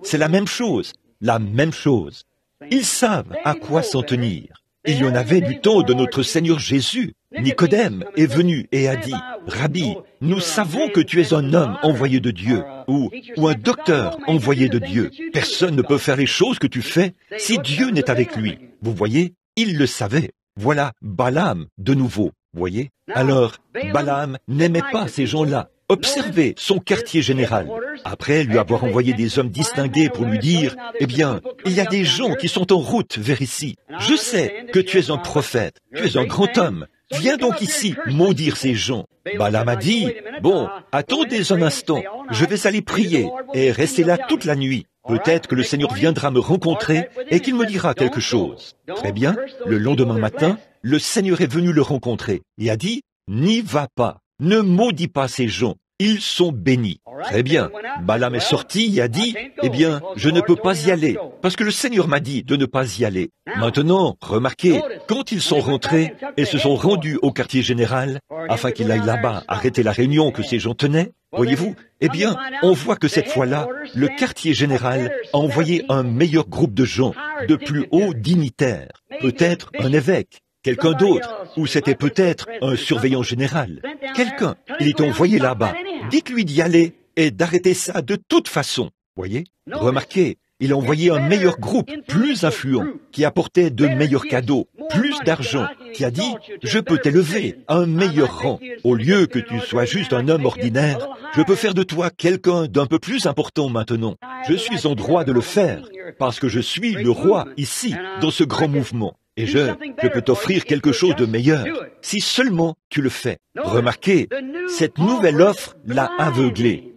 C'est la même chose, la même chose. Ils savent à quoi s'en tenir. Il y en avait du temps de notre Seigneur Jésus. Nicodème est venu et a dit, « Rabbi, nous savons que tu es un homme envoyé de Dieu, ou un docteur envoyé de Dieu. Personne ne peut faire les choses que tu fais si Dieu n'est avec lui. » Vous voyez, il le savait. Voilà Balaam de nouveau, voyez. Alors, Balaam n'aimait pas ces gens-là. Observez son quartier général. Après lui avoir envoyé des hommes distingués pour lui dire, « Eh bien, il y a des gens qui sont en route vers ici. Je sais que tu es un prophète, tu es un grand homme. Viens donc ici maudire ces gens. » Balaam a dit, « Bon, attendez un instant, je vais aller prier et rester là toute la nuit. Peut-être que le Seigneur viendra me rencontrer et qu'il me dira quelque chose. » Très bien, le lendemain matin, le Seigneur est venu le rencontrer et a dit, « N'y va pas, ne maudis pas ces gens, ils sont bénis. » Très bien, Balaam est sorti et a dit, « Eh bien, je ne peux pas y aller, parce que le Seigneur m'a dit de ne pas y aller. » Maintenant, remarquez, quand ils sont rentrés et se sont rendus au quartier général, afin qu'il aille là-bas arrêter la réunion que ces gens tenaient, voyez-vous, eh bien, on voit que cette fois-là, le quartier général a envoyé un meilleur groupe de gens, de plus hauts dignitaires, peut-être un évêque, quelqu'un d'autre, ou c'était peut-être un surveillant général. Quelqu'un, il est envoyé là-bas. Dites-lui d'y aller et d'arrêter ça de toute façon. Voyez, remarquez, Il a envoyé un meilleur groupe, plus influent, qui apportait de meilleurs cadeaux, plus d'argent, qui a dit « Je peux t'élever à un meilleur rang. Au lieu que tu sois juste un homme ordinaire, je peux faire de toi quelqu'un d'un peu plus important maintenant. Je suis en droit de le faire, parce que je suis le roi ici, dans ce grand mouvement. Et je peux t'offrir quelque chose de meilleur, si seulement tu le fais. » Remarquez, cette nouvelle offre l'a aveuglé.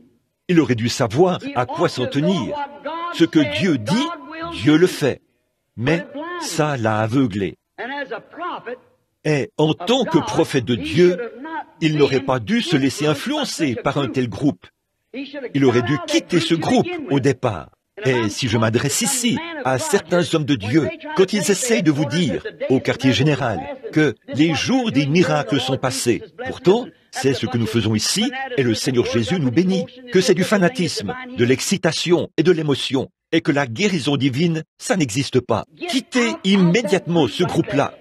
Il aurait dû savoir à quoi s'en tenir. Ce que Dieu dit, Dieu le fait. Mais ça l'a aveuglé. Et en tant que prophète de Dieu, il n'aurait pas dû se laisser influencer par un tel groupe. Il aurait dû quitter ce groupe au départ. Et si je m'adresse ici à certains hommes de Dieu, quand ils essayent de vous dire, au quartier général, que les jours des miracles sont passés, pourtant, c'est ce que nous faisons ici, et le Seigneur Jésus nous bénit, que c'est du fanatisme, de l'excitation et de l'émotion, et que la guérison divine, ça n'existe pas. Quittez immédiatement ce groupe-là.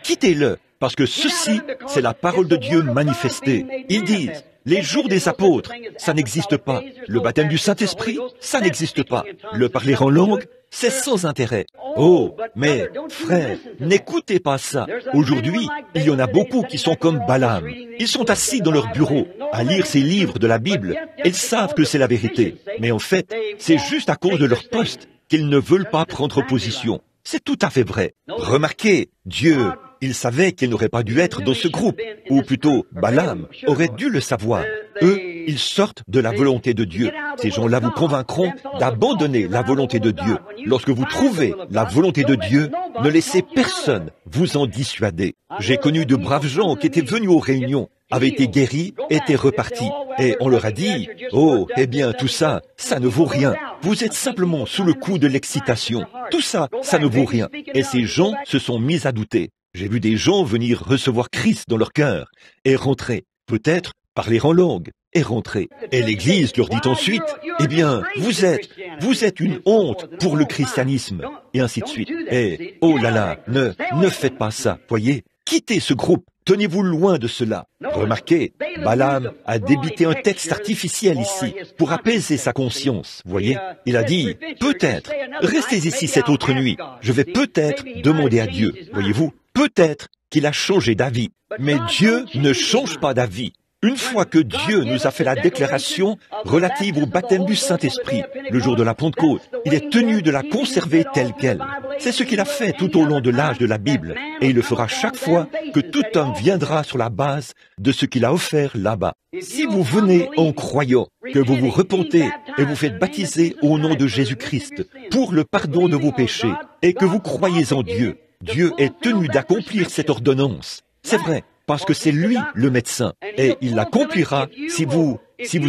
Quittez-le, parce que ceci, c'est la parole de Dieu manifestée. Ils disent, les jours des apôtres, ça n'existe pas. Le baptême du Saint-Esprit, ça n'existe pas. Le parler en langue, c'est sans intérêt. Oh, mais frères, n'écoutez pas ça. Aujourd'hui, il y en a beaucoup qui sont comme Balaam. Ils sont assis dans leur bureau à lire ces livres de la Bible. Ils savent que c'est la vérité. Mais en fait, c'est juste à cause de leur poste qu'ils ne veulent pas prendre position. C'est tout à fait vrai. Remarquez, Dieu, il savait qu'il n'aurait pas dû être dans ce groupe, ou plutôt Balaam aurait dû le savoir. Eux, ils sortent de la volonté de Dieu. Ces gens-là vous convaincront d'abandonner la volonté de Dieu. Lorsque vous trouvez la volonté de Dieu, ne laissez personne vous en dissuader. J'ai connu de braves gens qui étaient venus aux réunions, avaient été guéris, étaient repartis. Et on leur a dit, « Oh, eh bien, tout ça, ça ne vaut rien. Vous êtes simplement sous le coup de l'excitation. Tout ça, ça ne vaut rien. » Et ces gens se sont mis à douter. J'ai vu des gens venir recevoir Christ dans leur cœur et rentrer, peut-être parler en langue et rentrer. Et l'Église leur dit ensuite, eh bien, vous êtes une honte pour le christianisme, et ainsi de suite. Et, oh là là, ne faites pas ça, voyez, quittez ce groupe, tenez-vous loin de cela. Remarquez, Balaam a débité un texte artificiel ici, pour apaiser sa conscience, voyez. Il a dit, peut-être, restez ici cette autre nuit, je vais peut-être demander à Dieu, voyez-vous. Peut-être qu'il a changé d'avis, mais Dieu ne change pas d'avis. Une fois que Dieu nous a fait la déclaration relative au baptême du Saint-Esprit, le jour de la Pentecôte, il est tenu de la conserver telle qu'elle. C'est ce qu'il a fait tout au long de l'âge de la Bible, et il le fera chaque fois que tout homme viendra sur la base de ce qu'il a offert là-bas. Si vous venez en croyant, que vous vous repentez et vous faites baptiser au nom de Jésus-Christ pour le pardon de vos péchés, et que vous croyez en Dieu, Dieu est tenu d'accomplir cette ordonnance. C'est vrai, parce que c'est lui le médecin, et il l'accomplira si vous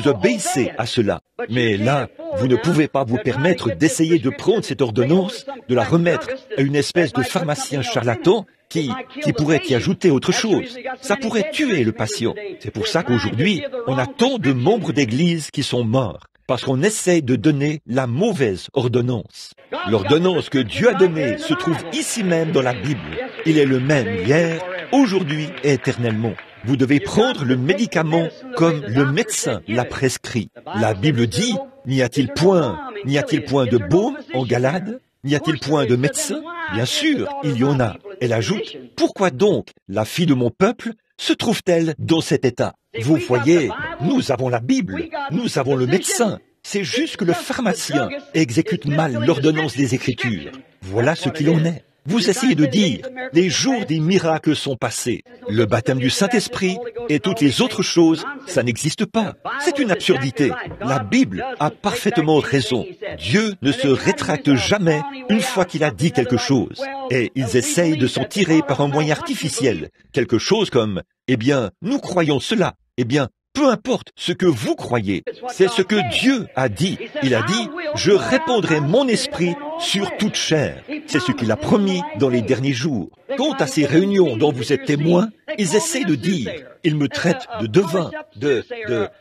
obéissez à cela. Mais là, vous ne pouvez pas vous permettre d'essayer de prendre cette ordonnance, de la remettre à une espèce de pharmacien charlatan qui pourrait y ajouter autre chose. Ça pourrait tuer le patient. C'est pour ça qu'aujourd'hui, on a tant de membres d'église qui sont morts. Parce qu'on essaye de donner la mauvaise ordonnance. L'ordonnance que Dieu a donnée se trouve ici même dans la Bible. Il est le même hier, aujourd'hui et éternellement. Vous devez prendre le médicament comme le médecin l'a prescrit. La Bible dit, n'y a-t-il point de baume en Galade? N'y a-t-il point de médecin? Bien sûr, il y en a. Elle ajoute, pourquoi donc la fille de mon peuple se trouve-t-elle dans cet état? Vous voyez, nous avons la Bible, nous avons le médecin. C'est juste que le pharmacien exécute mal l'ordonnance des Écritures. Voilà ce qu'il en est. Vous essayez de dire, les jours des miracles sont passés. Le baptême du Saint-Esprit et toutes les autres choses, ça n'existe pas. C'est une absurdité. La Bible a parfaitement raison. Dieu ne se rétracte jamais une fois qu'il a dit quelque chose. Et ils essayent de s'en tirer par un moyen artificiel. Quelque chose comme, eh bien, nous croyons cela. Eh bien, peu importe ce que vous croyez, c'est ce que Dieu a dit. Il a dit, je répandrai mon esprit sur toute chair. C'est ce qu'il a promis dans les derniers jours. Quant à ces réunions dont vous êtes témoins, ils essaient de dire, ils me traitent de devin, de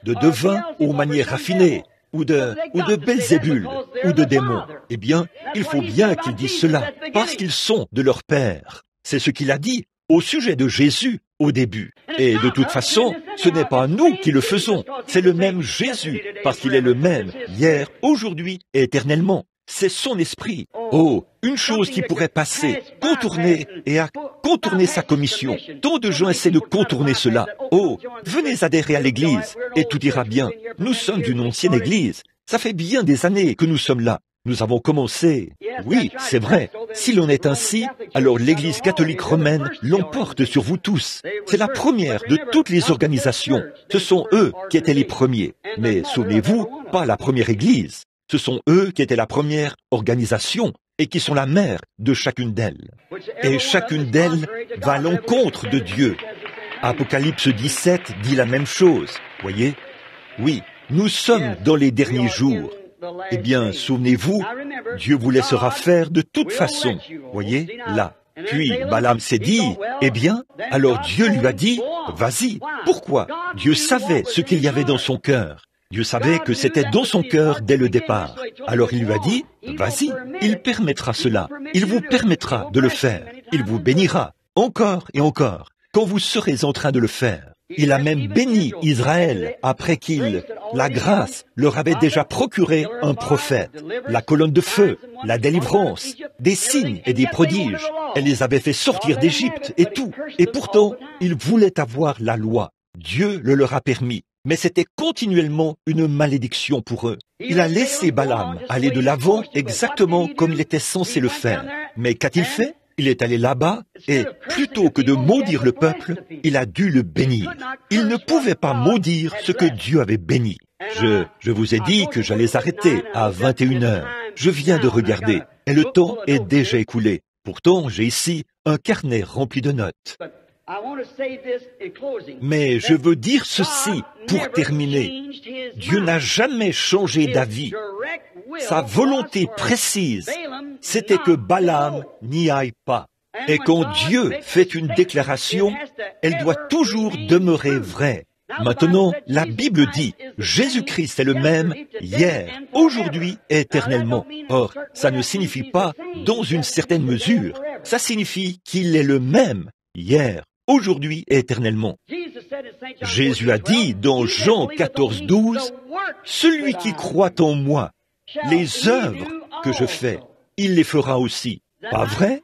devin aux manières raffinées, ou de Belzébul, ou de démons. Eh bien, il faut bien qu'ils disent cela, parce qu'ils sont de leur Père. C'est ce qu'il a dit au sujet de Jésus au début. Et de toute façon, ce n'est pas nous qui le faisons, c'est le même Jésus, parce qu'il est le même hier, aujourd'hui et éternellement. c'est son esprit. Oh, une chose qui pourrait passer, contourner et à contourner sa commission. Tant de gens essaient de contourner cela. Oh, venez adhérer à l'église et tout ira bien. Nous sommes d'une ancienne église. Ça fait bien des années que nous sommes là. Nous avons commencé. Oui, c'est vrai. Si l'on est ainsi, alors l'Église catholique romaine l'emporte sur vous tous. C'est la première de toutes les organisations. Ce sont eux qui étaient les premiers. Mais souvenez-vous, pas la première Église. Ce sont eux qui étaient la première organisation et qui sont la mère de chacune d'elles. Et chacune d'elles va à l'encontre de Dieu. Apocalypse 17 dit la même chose. Voyez? Oui, nous sommes dans les derniers jours. Eh bien, souvenez-vous, Dieu vous laissera faire de toute façon. Voyez, là. Puis Balaam s'est dit, eh bien, alors Dieu lui a dit, vas-y. Pourquoi? Dieu savait ce qu'il y avait dans son cœur. Dieu savait que c'était dans son cœur dès le départ. Alors il lui a dit, vas-y, il permettra cela. Il vous permettra de le faire. Il vous bénira, encore et encore, quand vous serez en train de le faire. Il a même béni Israël après la grâce, leur avait déjà procuré un prophète, la colonne de feu, la délivrance, des signes et des prodiges. Elle les avait fait sortir d'Égypte et tout. Et pourtant, ils voulaient avoir la loi. Dieu le leur a permis. Mais c'était continuellement une malédiction pour eux. Il a laissé Balaam aller de l'avant exactement comme il était censé le faire. Mais qu'a-t-il fait? Il est allé là-bas et, plutôt que de maudire le peuple, il a dû le bénir. Il ne pouvait pas maudire ce que Dieu avait béni. Je vous ai dit que j'allais arrêter à 21 heures. Je viens de regarder et le temps est déjà écoulé. Pourtant, j'ai ici un carnet rempli de notes. Mais je veux dire ceci pour terminer. Dieu n'a jamais changé d'avis. Sa volonté précise, c'était que Balaam n'y aille pas. Et quand Dieu fait une déclaration, elle doit toujours demeurer vraie. Maintenant, la Bible dit, Jésus-Christ est le même hier, aujourd'hui et éternellement. Or, ça ne signifie pas dans une certaine mesure. Ça signifie qu'il est le même hier, aujourd'hui et éternellement. Jésus a dit dans Jean 14, 12, « Celui qui croit en moi, les œuvres que je fais, il les fera aussi. » Pas vrai?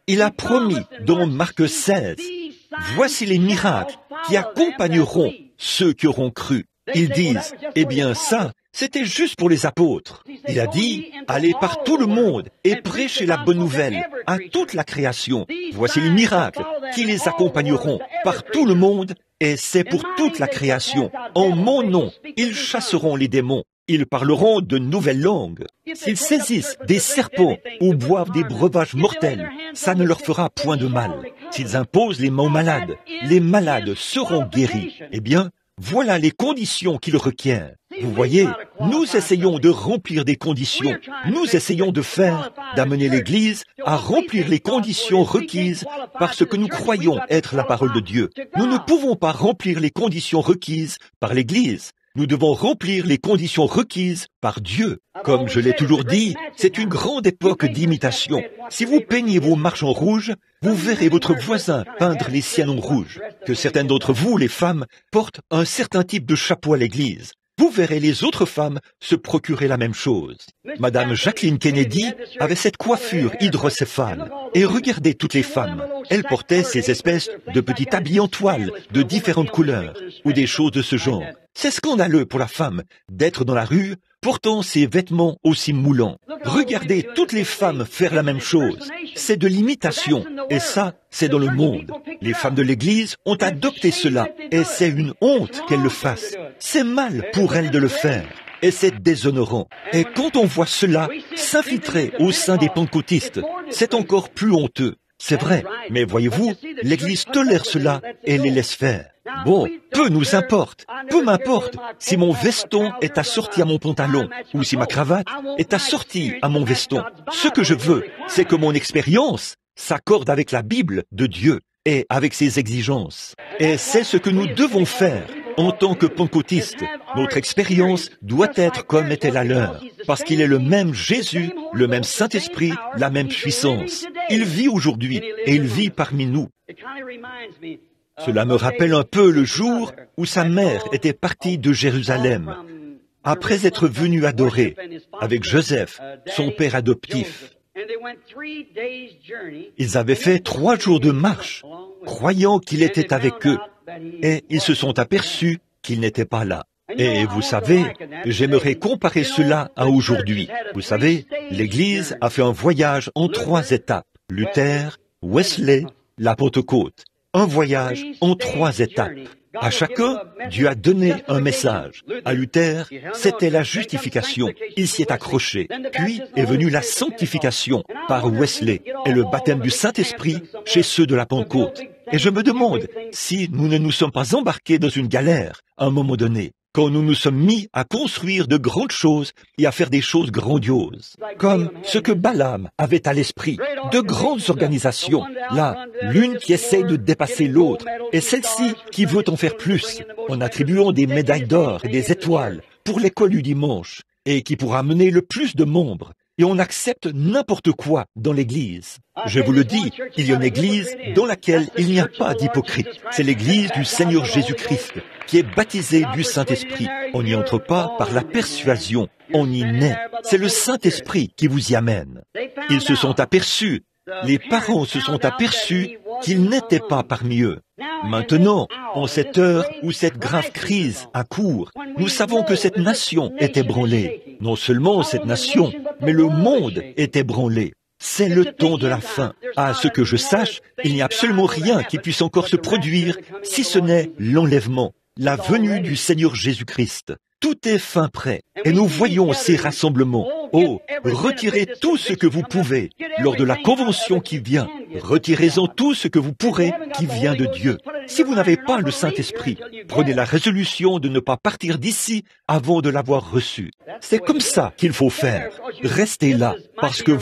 Il a promis dans Marc 16, « Voici les miracles qui accompagneront ceux qui auront cru. » Ils disent, « Eh bien ça, c'était juste pour les apôtres. » Il a dit, « Allez par tout le monde et prêchez la bonne nouvelle à toute la création. Voici les miracles qui les accompagneront par tout le monde et c'est pour toute la création. En mon nom, ils chasseront les démons. Ils parleront de nouvelles langues. S'ils saisissent des serpents ou boivent des breuvages mortels, ça ne leur fera point de mal. S'ils imposent les mains aux malades, les malades seront guéris. Eh bien, voilà les conditions qu'il requiert. Vous voyez, nous essayons de remplir des conditions. Nous essayons d'amener l'Église à remplir les conditions requises par ce que nous croyons être la parole de Dieu. Nous ne pouvons pas remplir les conditions requises par l'Église. Nous devons remplir les conditions requises par Dieu. Comme je l'ai toujours dit, c'est une grande époque d'imitation. Si vous peignez vos marches en rouge, vous verrez votre voisin peindre les siennes en rouge. Que certaines d'entre vous, les femmes, portent un certain type de chapeau à l'église. Vous verrez les autres femmes se procurer la même chose. Madame Jacqueline Kennedy avait cette coiffure hydrocéphale. Et regardez toutes les femmes. Elles portaient ces espèces de petits habits en toile de différentes couleurs ou des choses de ce genre. C'est scandaleux pour la femme d'être dans la rue portant ces vêtements aussi moulants. Regardez toutes les femmes faire la même chose. C'est de l'imitation. Et ça, c'est dans le monde. Les femmes de l'Église ont adopté cela. Et c'est une honte qu'elles le fassent. C'est mal pour elles de le faire. Et c'est déshonorant. Et quand on voit cela s'infiltrer au sein des pentecôtistes, c'est encore plus honteux. C'est vrai. Mais voyez-vous, l'Église tolère cela et les laisse faire. Bon, peu nous importe. Peu m'importe si mon veston est assorti à mon pantalon ou si ma cravate est assortie à mon veston. Ce que je veux, c'est que mon expérience s'accorde avec la Bible de Dieu et avec ses exigences. Et c'est ce que nous devons faire. En tant que pentecôtistes, notre expérience doit être comme était la leur, parce qu'il est le même Jésus, le même Saint-Esprit, la même puissance. Il vit aujourd'hui et il vit parmi nous. Cela me rappelle un peu le jour où sa mère était partie de Jérusalem. après être venus adorer avec Joseph, son père adoptif. Ils avaient fait 3 jours de marche, croyant qu'il était avec eux, et ils se sont aperçus qu'il n'était pas là. Et vous savez, j'aimerais comparer cela à aujourd'hui. Vous savez, l'Église a fait un voyage en 3 étapes. Luther, Wesley, la Pentecôte. Un voyage en 3 étapes. À chacun, Dieu a donné un message. À Luther, c'était la justification. Il s'y est accroché. Puis est venue la sanctification par Wesley et le baptême du Saint-Esprit chez ceux de la Pentecôte. Et je me demande si nous ne nous sommes pas embarqués dans une galère à un moment donné, quand nous nous sommes mis à construire de grandes choses et à faire des choses grandioses, comme ce que Balaam avait à l'esprit, de grandes organisations, là, l'une qui essaye de dépasser l'autre, et celle-ci qui veut en faire plus, en attribuant des médailles d'or et des étoiles pour l'école du dimanche, et qui pourra amener le plus de membres. Et on accepte n'importe quoi dans l'Église. Je vous le dis, il y a une Église dans laquelle il n'y a pas d'hypocrite. C'est l'Église du Seigneur Jésus-Christ, qui est baptisée du Saint-Esprit. On n'y entre pas par la persuasion, on y naît. C'est le Saint-Esprit qui vous y amène. Ils se sont aperçus, les parents se sont aperçus qu'ils n'étaient pas parmi eux. Maintenant, en cette heure où cette grave crise accourt, nous savons que cette nation est ébranlée. Non seulement cette nation, mais le monde est ébranlé. C'est le temps de la fin. À ce que je sache, il n'y a absolument rien qui puisse encore se produire, si ce n'est l'enlèvement, la venue du Seigneur Jésus-Christ. Tout est fin prêt, et nous voyons ces rassemblements. Oh, retirez tout ce que vous pouvez lors de la convention qui vient. Retirez-en tout ce que vous pourrez qui vient de Dieu. Si vous n'avez pas le Saint-Esprit, prenez la résolution de ne pas partir d'ici avant de l'avoir reçu. C'est comme ça qu'il faut faire. Restez là, parce que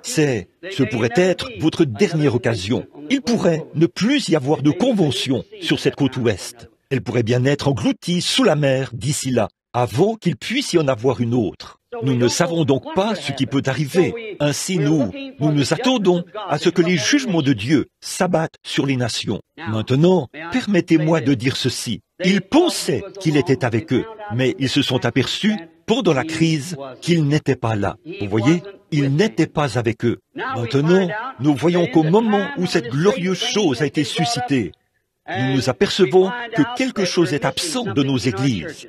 ce pourrait être votre dernière occasion. Il pourrait ne plus y avoir de convention sur cette côte ouest. Elle pourrait bien être engloutie sous la mer d'ici là, avant qu'il puisse y en avoir une autre. Nous ne savons donc pas ce qui peut arriver. Ainsi nous nous attendons à ce que les jugements de Dieu s'abattent sur les nations. Maintenant, permettez-moi de dire ceci. Ils pensaient qu'il était avec eux, mais ils se sont aperçus, pendant la crise, qu'il n'était pas là. Vous voyez, il n'était pas avec eux. Maintenant, nous voyons qu'au moment où cette glorieuse chose a été suscitée, nous nous apercevons que quelque chose est absent de nos églises.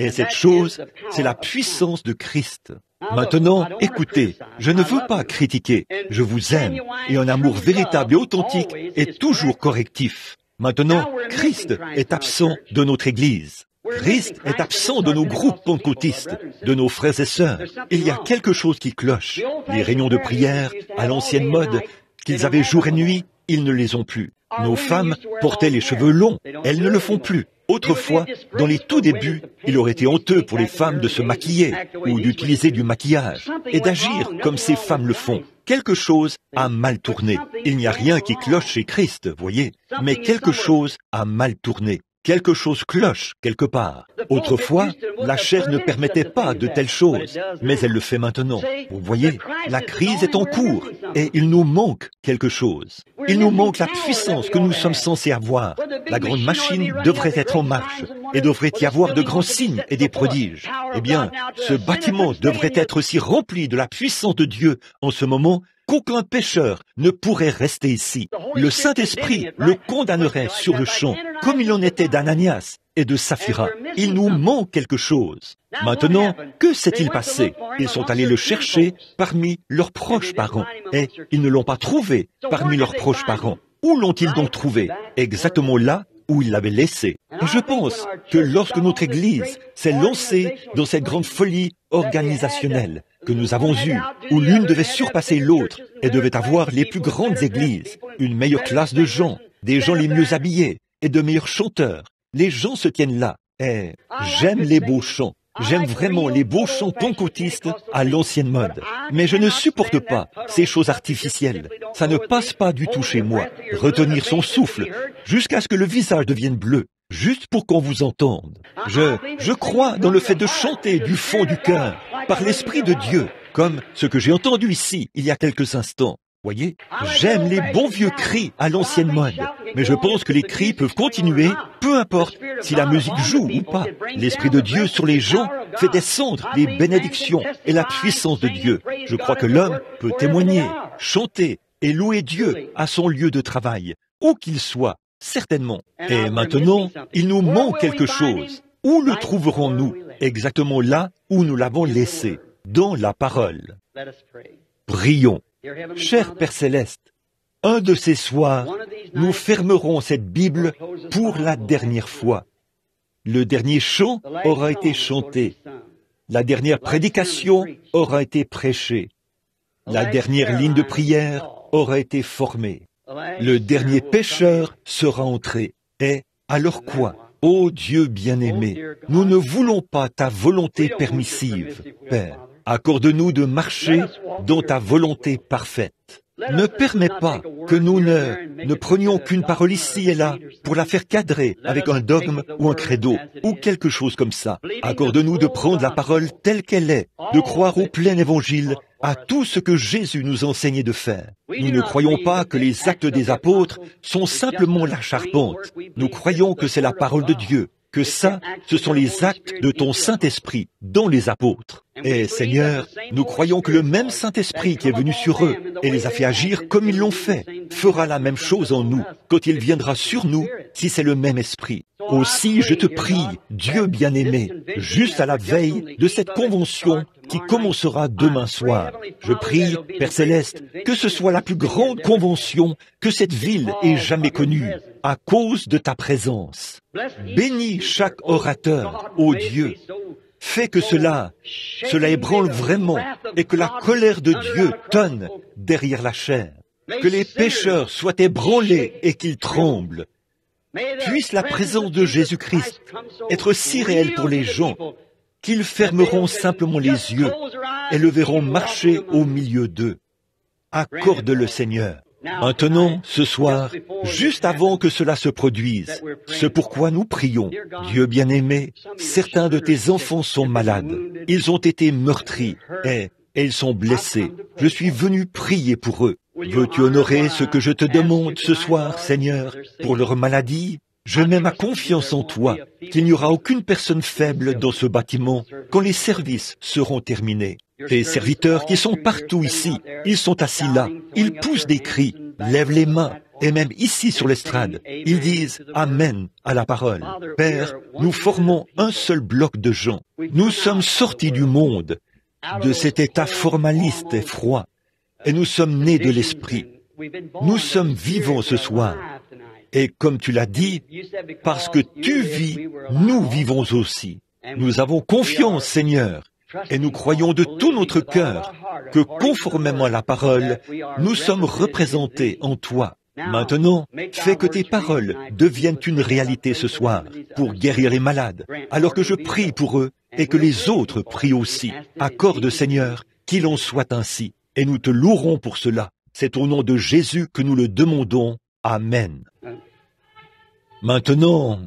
Et cette chose, c'est la puissance de Christ. Maintenant, écoutez, je ne veux pas critiquer, je vous aime, et un amour véritable et authentique est toujours correctif. Maintenant, Christ est absent de notre Église. Christ est absent de nos groupes pentecôtistes, de nos frères et sœurs. Il y a quelque chose qui cloche. Les réunions de prière, à l'ancienne mode, qu'ils avaient jour et nuit, ils ne les ont plus. Nos femmes portaient les cheveux longs, elles ne le font plus. Autrefois, dans les tout débuts, il aurait été honteux pour les femmes de se maquiller ou d'utiliser du maquillage et d'agir comme ces femmes le font. Quelque chose a mal tourné. Il n'y a rien qui cloche chez Christ, voyez, mais quelque chose a mal tourné. Quelque chose cloche quelque part. Autrefois, la chair ne permettait pas de telles choses, mais elle le fait maintenant. Vous voyez, la crise est en cours et il nous manque quelque chose. Il nous manque la puissance que nous sommes censés avoir. La grande machine devrait être en marche et devrait y avoir de grands signes et des prodiges. Eh bien, ce bâtiment devrait être si rempli de la puissance de Dieu en ce moment qu'aucun pécheur ne pourrait rester ici. Le Saint-Esprit le condamnerait sur le champ, comme il en était d'Ananias et de Saphira. Il nous manque quelque chose. Maintenant, que s'est-il passé? Ils sont allés le chercher parmi leurs proches parents, et ils ne l'ont pas trouvé parmi leurs proches parents. Où l'ont-ils donc trouvé? Exactement là où ils l'avaient laissé. Et je pense que lorsque notre Église s'est lancée dans cette grande folie organisationnelle que nous avons eue, où l'une devait surpasser l'autre et devait avoir les plus grandes églises, une meilleure classe de gens, des gens les mieux habillés et de meilleurs chanteurs, les gens se tiennent là. Et j'aime les beaux chants. J'aime vraiment les beaux chants pentecôtistes à l'ancienne mode. Mais je ne supporte pas ces choses artificielles. Ça ne passe pas du tout chez moi. Retenir son souffle jusqu'à ce que le visage devienne bleu, juste pour qu'on vous entende. Je crois dans le fait de chanter du fond du cœur, par l'Esprit de Dieu, comme ce que j'ai entendu ici il y a quelques instants. Voyez, j'aime les bons vieux cris à l'ancienne mode, mais je pense que les cris peuvent continuer, peu importe si la musique joue ou pas. L'Esprit de Dieu sur les gens fait descendre les bénédictions et la puissance de Dieu. Je crois que l'homme peut témoigner, chanter et louer Dieu à son lieu de travail, où qu'il soit, certainement. Et maintenant, il nous manque quelque chose. Où le trouverons-nous? Exactement là où nous l'avons laissé, dans la parole. Prions. Cher Père Céleste, un de ces soirs, nous fermerons cette Bible pour la dernière fois. Le dernier chant aura été chanté. La dernière prédication aura été prêchée. La dernière ligne de prière aura été formée. Le dernier pécheur sera entré. Et alors quoi? Ô Dieu bien-aimé, nous ne voulons pas ta volonté permissive, Père. Accorde-nous de marcher dans ta volonté parfaite. Ne permets pas que nous ne prenions qu'une parole ici et là pour la faire cadrer avec un dogme ou un credo ou quelque chose comme ça. Accorde-nous de prendre la parole telle qu'elle est, de croire au plein évangile, à tout ce que Jésus nous enseignait de faire. Nous ne croyons pas que les actes des apôtres sont simplement la charpente. Nous croyons que c'est la parole de Dieu, que ça, ce sont les actes de ton Saint-Esprit dans les apôtres. Et Seigneur, nous croyons que le même Saint-Esprit qui est venu sur eux et les a fait agir comme ils l'ont fait, fera la même chose en nous quand il viendra sur nous, si c'est le même Esprit. Aussi, je te prie, Dieu bien-aimé, juste à la veille de cette convention qui commencera demain soir. Je prie, Père Céleste, que ce soit la plus grande convention que cette ville ait jamais connue, à cause de ta présence. Bénis chaque orateur, ô Dieu. Fais que cela ébranle vraiment et que la colère de Dieu tonne derrière la chair. Que les pécheurs soient ébranlés et qu'ils tremblent. Puisse la présence de Jésus-Christ être si réelle pour les gens qu'ils fermeront simplement les yeux et le verront marcher au milieu d'eux. Accorde-le, Seigneur. Maintenant, ce soir, juste avant que cela se produise, ce pourquoi nous prions, Dieu bien-aimé, certains de tes enfants sont malades, ils ont été meurtris et ils sont blessés. Je suis venu prier pour eux. Veux-tu honorer ce que je te demande ce soir, Seigneur, pour leur maladie? Je mets ma confiance en toi, qu'il n'y aura aucune personne faible dans ce bâtiment quand les services seront terminés. Tes serviteurs qui sont partout ici, ils sont assis là, ils poussent des cris, lèvent les mains, et même ici sur l'estrade, ils disent « Amen » à la parole. Père, nous formons un seul bloc de gens. Nous sommes sortis du monde, de cet état formaliste et froid, et nous sommes nés de l'Esprit. Nous sommes vivants ce soir. Et comme tu l'as dit, parce que tu vis, nous vivons aussi. Nous avons confiance, Seigneur, et nous croyons de tout notre cœur que conformément à la parole, nous sommes représentés en toi. Maintenant, fais que tes paroles deviennent une réalité ce soir pour guérir les malades, alors que je prie pour eux et que les autres prient aussi. Accorde, Seigneur, qu'il en soit ainsi, et nous te louerons pour cela. C'est au nom de Jésus que nous le demandons. Amen. Maintenant,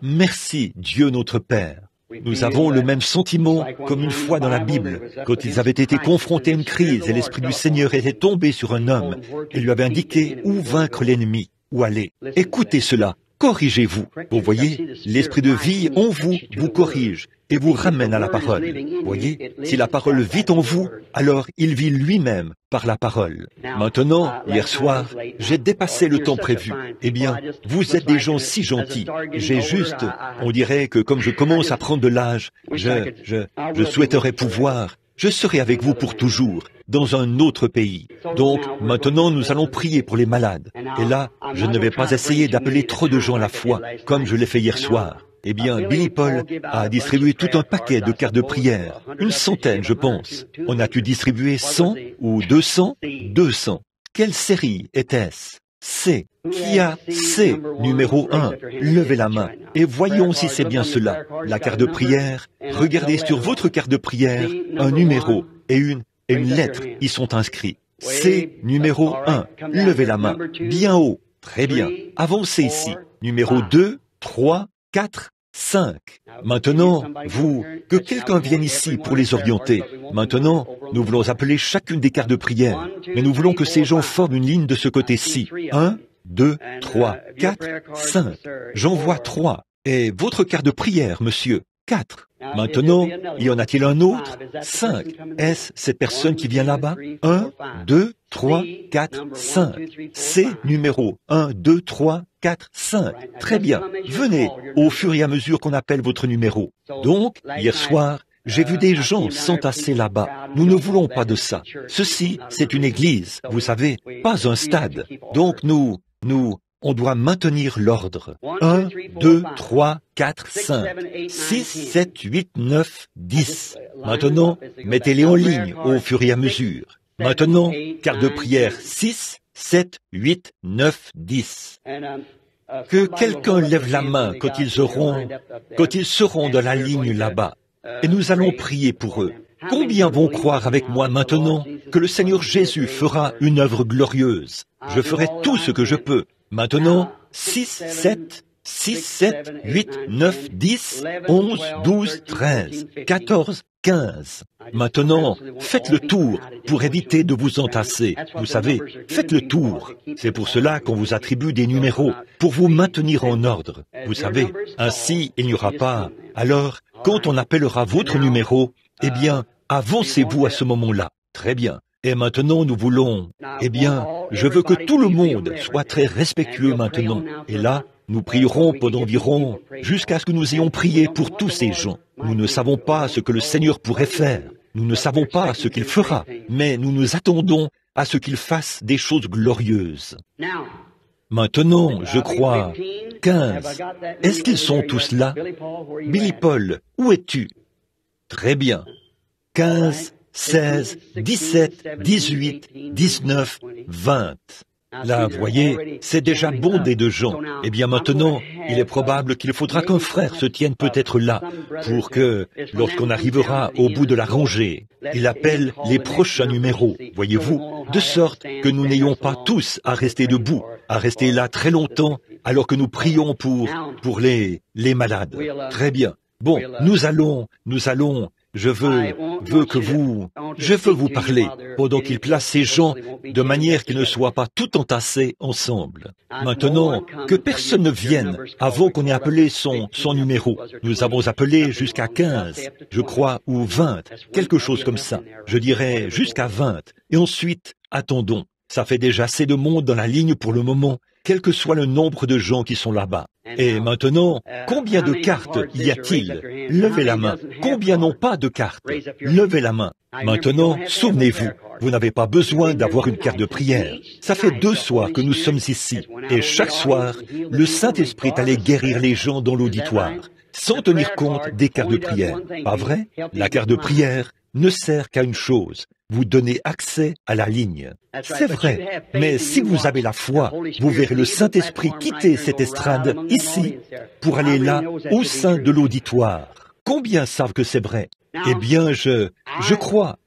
merci Dieu notre Père. Nous avons le même sentiment comme une fois dans la Bible, quand ils avaient été confrontés à une crise et l'Esprit du Seigneur était tombé sur un homme et lui avait indiqué où vaincre l'ennemi, où aller. Écoutez cela, corrigez-vous. Vous voyez, l'Esprit de vie en vous vous corrige et vous ramène à la parole. Voyez, si la parole vit en vous, alors il vit lui-même par la parole. Maintenant, hier soir, j'ai dépassé le temps prévu. Eh bien, vous êtes des gens si gentils. J'ai juste, on dirait que comme je commence à prendre de l'âge, je souhaiterais pouvoir, je serai avec vous pour toujours, dans un autre pays. Donc, maintenant, nous allons prier pour les malades. Et là, je ne vais pas essayer d'appeler trop de gens à la fois, comme je l'ai fait hier soir. Eh bien, Billy Paul a distribué tout un paquet de cartes de prière, une centaine, je pense. On a-tu distribué 100 ou 200? 200. Quelle série était-ce? C. Qui a C, numéro 1? Levez la main et voyons si c'est bien cela. La carte de prière, regardez sur votre carte de prière, un numéro et une lettre y sont inscrits. C, numéro 1. Levez la main. Bien haut. Très bien. Avancez ici. Numéro 2, 3, 4, 5. Maintenant, que quelqu'un vienne ici pour les orienter. Maintenant, nous voulons appeler chacune des cartes de prière, mais nous voulons que ces gens forment une ligne de ce côté-ci. 1, 2, 3, 4, 5. J'en vois 3. Et votre carte de prière, monsieur? 4. Maintenant, y en a-t-il un autre? 5. Est-ce cette personne qui vient là-bas? 1, 2, 3, 4, 5. C'est numéro 1, 2, 3, 4, 5. Très bien. Venez au fur et à mesure qu'on appelle votre numéro. Donc, hier soir, j'ai vu des gens s'entasser là-bas. Nous ne voulons pas de ça. Ceci, c'est une église, vous savez, pas un stade. Donc on doit maintenir l'ordre. 1, 2, 3, 4, 5, 6, 7, 8, 9, 10. Maintenant, mettez-les en ligne au fur et à mesure. Maintenant, carte de prière 6, 7, 8, 9, 10. Que quelqu'un lève la main quand ils seront dans la ligne là-bas. Et nous allons prier pour eux. Combien vont croire avec moi maintenant que le Seigneur Jésus fera une œuvre glorieuse? Je ferai tout ce que je peux. Maintenant, 6, 7, 8, 9, 10, 11, 12, 13, 14, 15. Maintenant, faites le tour pour éviter de vous entasser. Vous savez, faites le tour. C'est pour cela qu'on vous attribue des numéros, pour vous maintenir en ordre. Vous savez, ainsi il n'y aura pas. Alors, quand on appellera votre numéro, eh bien, avancez-vous à ce moment-là. Très bien. Et maintenant, nous voulons... Eh bien, je veux que tout le monde soit très respectueux maintenant. Et là, nous prierons pendant environ jusqu'à ce que nous ayons prié pour tous ces gens. Nous ne savons pas ce que le Seigneur pourrait faire. Nous ne savons pas ce qu'il fera. Mais nous nous attendons à ce qu'il fasse des choses glorieuses. Maintenant, je crois, 15. Est-ce qu'ils sont tous là? Billy Paul, où es-tu? Très bien. 15, 16, 17, 18, 19, 20. Là, voyez, c'est déjà bondé de gens. Eh bien maintenant, il est probable qu'il faudra qu'un frère se tienne peut-être là, pour que, lorsqu'on arrivera au bout de la rangée, il appelle les prochains numéros, voyez-vous, de sorte que nous n'ayons pas tous à rester debout, à rester là très longtemps, alors que nous prions pour les malades. Très bien. Bon, nous allons, je veux vous parler pendant qu'il place ces gens de manière qu'ils ne soient pas tout entassés ensemble. Maintenant, que personne ne vienne avant qu'on ait appelé son numéro. Nous avons appelé jusqu'à 15, je crois, ou 20, quelque chose comme ça. Je dirais jusqu'à 20. Et ensuite, attendons. Ça fait déjà assez de monde dans la ligne pour le moment, quel que soit le nombre de gens qui sont là-bas. Et maintenant, combien de cartes y a-t-il? Levez la main. Combien n'ont pas de cartes? Levez la main. Maintenant, souvenez-vous, vous n'avez pas besoin d'avoir une carte de prière. Ça fait 2 soirs que nous sommes ici, et chaque soir, le Saint-Esprit allait guérir les gens dans l'auditoire, sans tenir compte des cartes de prière. Pas vrai? La carte de prière ne sert qu'à une chose, vous donner accès à la ligne. C'est vrai, mais si vous avez la foi, vous verrez le Saint-Esprit quitter cette estrade ici pour aller là, au sein de l'auditoire. Combien savent que c'est vrai? Eh bien, je crois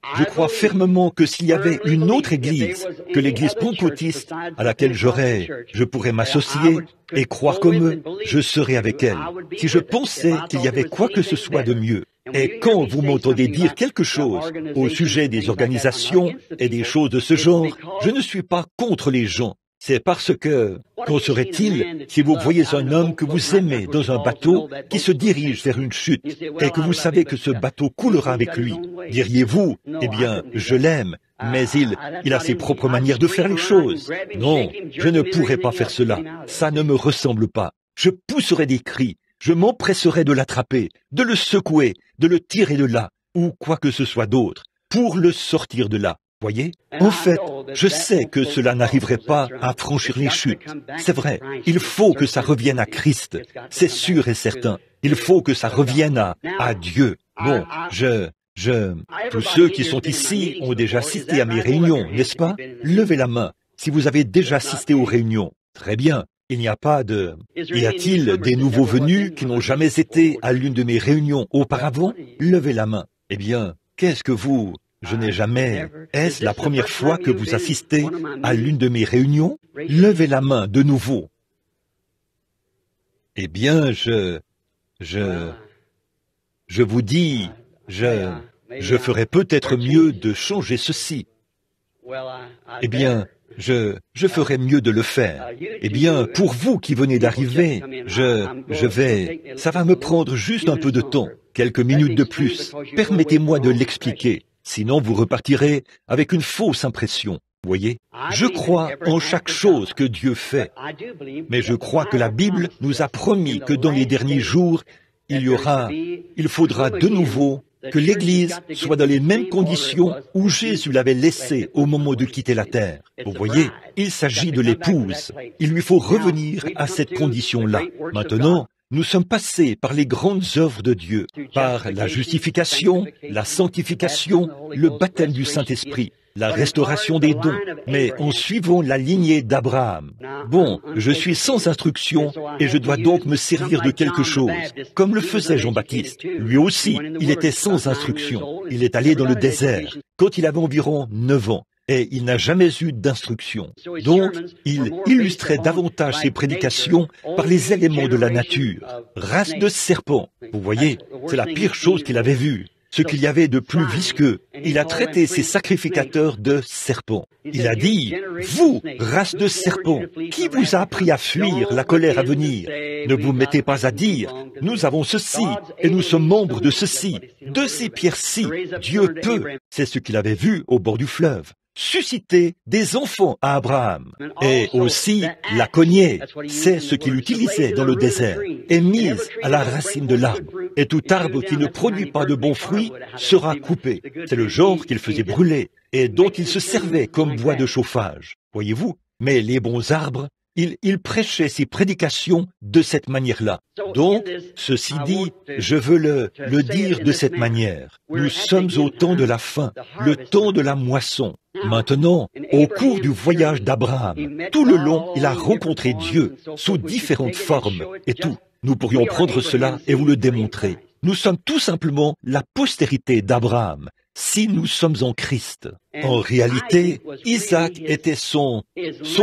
fermement que s'il y avait une autre église que l'église pentecôtiste à laquelle je pourrais m'associer et croire comme eux, je serais avec elle. Si je pensais qu'il y avait quoi que ce soit de mieux. Et quand vous m'entendez dire quelque chose au sujet des organisations et des choses de ce genre, je ne suis pas contre les gens. C'est parce que, qu'en serait-il si vous voyez un homme que vous aimez dans un bateau qui se dirige vers une chute et que vous savez que ce bateau coulera avec lui? Diriez-vous, eh bien, je l'aime, mais il a ses propres manières de faire les choses. Non, je ne pourrais pas faire cela. Ça ne me ressemble pas. Je pousserais des cris. Je m'empresserai de l'attraper, de le secouer, de le tirer de là, ou quoi que ce soit d'autre, pour le sortir de là. Voyez? En fait, je sais que cela n'arriverait pas à franchir les chutes. C'est vrai, il faut que ça revienne à Christ. C'est sûr et certain. Il faut que ça revienne à Dieu. Bon, tous ceux qui sont ici ont déjà assisté à mes réunions, n'est-ce pas? Levez la main si vous avez déjà assisté aux réunions. Très bien. Il n'y a pas de... Y a-t-il des nouveaux venus qui n'ont jamais été à l'une de mes réunions auparavant? Levez la main. Eh bien, qu'est-ce que vous... Je n'ai jamais... Est-ce la première fois que vous assistez à l'une de mes réunions? Levez la main de nouveau. Eh bien, je vous dis, je ferais peut-être mieux de changer ceci. Eh bien, je ferais mieux de le faire. Eh bien, pour vous qui venez d'arriver, ça va me prendre juste un peu de temps, quelques minutes de plus. Permettez-moi de l'expliquer, sinon vous repartirez avec une fausse impression. Voyez, je crois en chaque chose que Dieu fait, mais je crois que la Bible nous a promis que dans les derniers jours, il faudra de nouveau que l'Église soit dans les mêmes conditions où Jésus l'avait laissée au moment de quitter la terre. Vous voyez, il s'agit de l'épouse. Il lui faut revenir à cette condition-là. Maintenant, nous sommes passés par les grandes œuvres de Dieu, par la justification, la sanctification, le baptême du Saint-Esprit, la restauration des dons, mais en suivant la lignée d'Abraham. Bon, je suis sans instruction et je dois donc me servir de quelque chose, comme le faisait Jean-Baptiste. Lui aussi, il était sans instruction. Il est allé dans le désert quand il avait environ 9 ans. Et il n'a jamais eu d'instruction. Donc, il illustrait davantage ses prédications par les éléments de la nature. Race de serpents. Vous voyez, c'est la pire chose qu'il avait vue. Ce qu'il y avait de plus visqueux. Il a traité ses sacrificateurs de serpents. Il a dit, « Vous, race de serpents, qui vous a appris à fuir la colère à venir? Ne vous mettez pas à dire, nous avons ceci et nous sommes membres de ceci. De ces pierres-ci, Dieu peut. » C'est ce qu'il avait vu au bord du fleuve. Susciter des enfants à Abraham. Et aussi, la cognée, c'est ce qu'il utilisait dans le désert, est mise à la racine de l'arbre. Et tout arbre qui ne produit pas de bons fruits sera coupé. C'est le genre qu'il faisait brûler et dont il se servait comme bois de chauffage. Voyez-vous? Mais les bons arbres, il prêchait ses prédications de cette manière-là. Donc, ceci dit, je veux le dire de cette manière. Nous sommes au temps de la fin, le temps de la moisson. Maintenant, au cours du voyage d'Abraham, tout le long, il a rencontré Dieu sous différentes formes et tout. Nous pourrions prendre cela et vous le démontrer. Nous sommes tout simplement la postérité d'Abraham, si nous sommes en Christ. En réalité, Isaac était son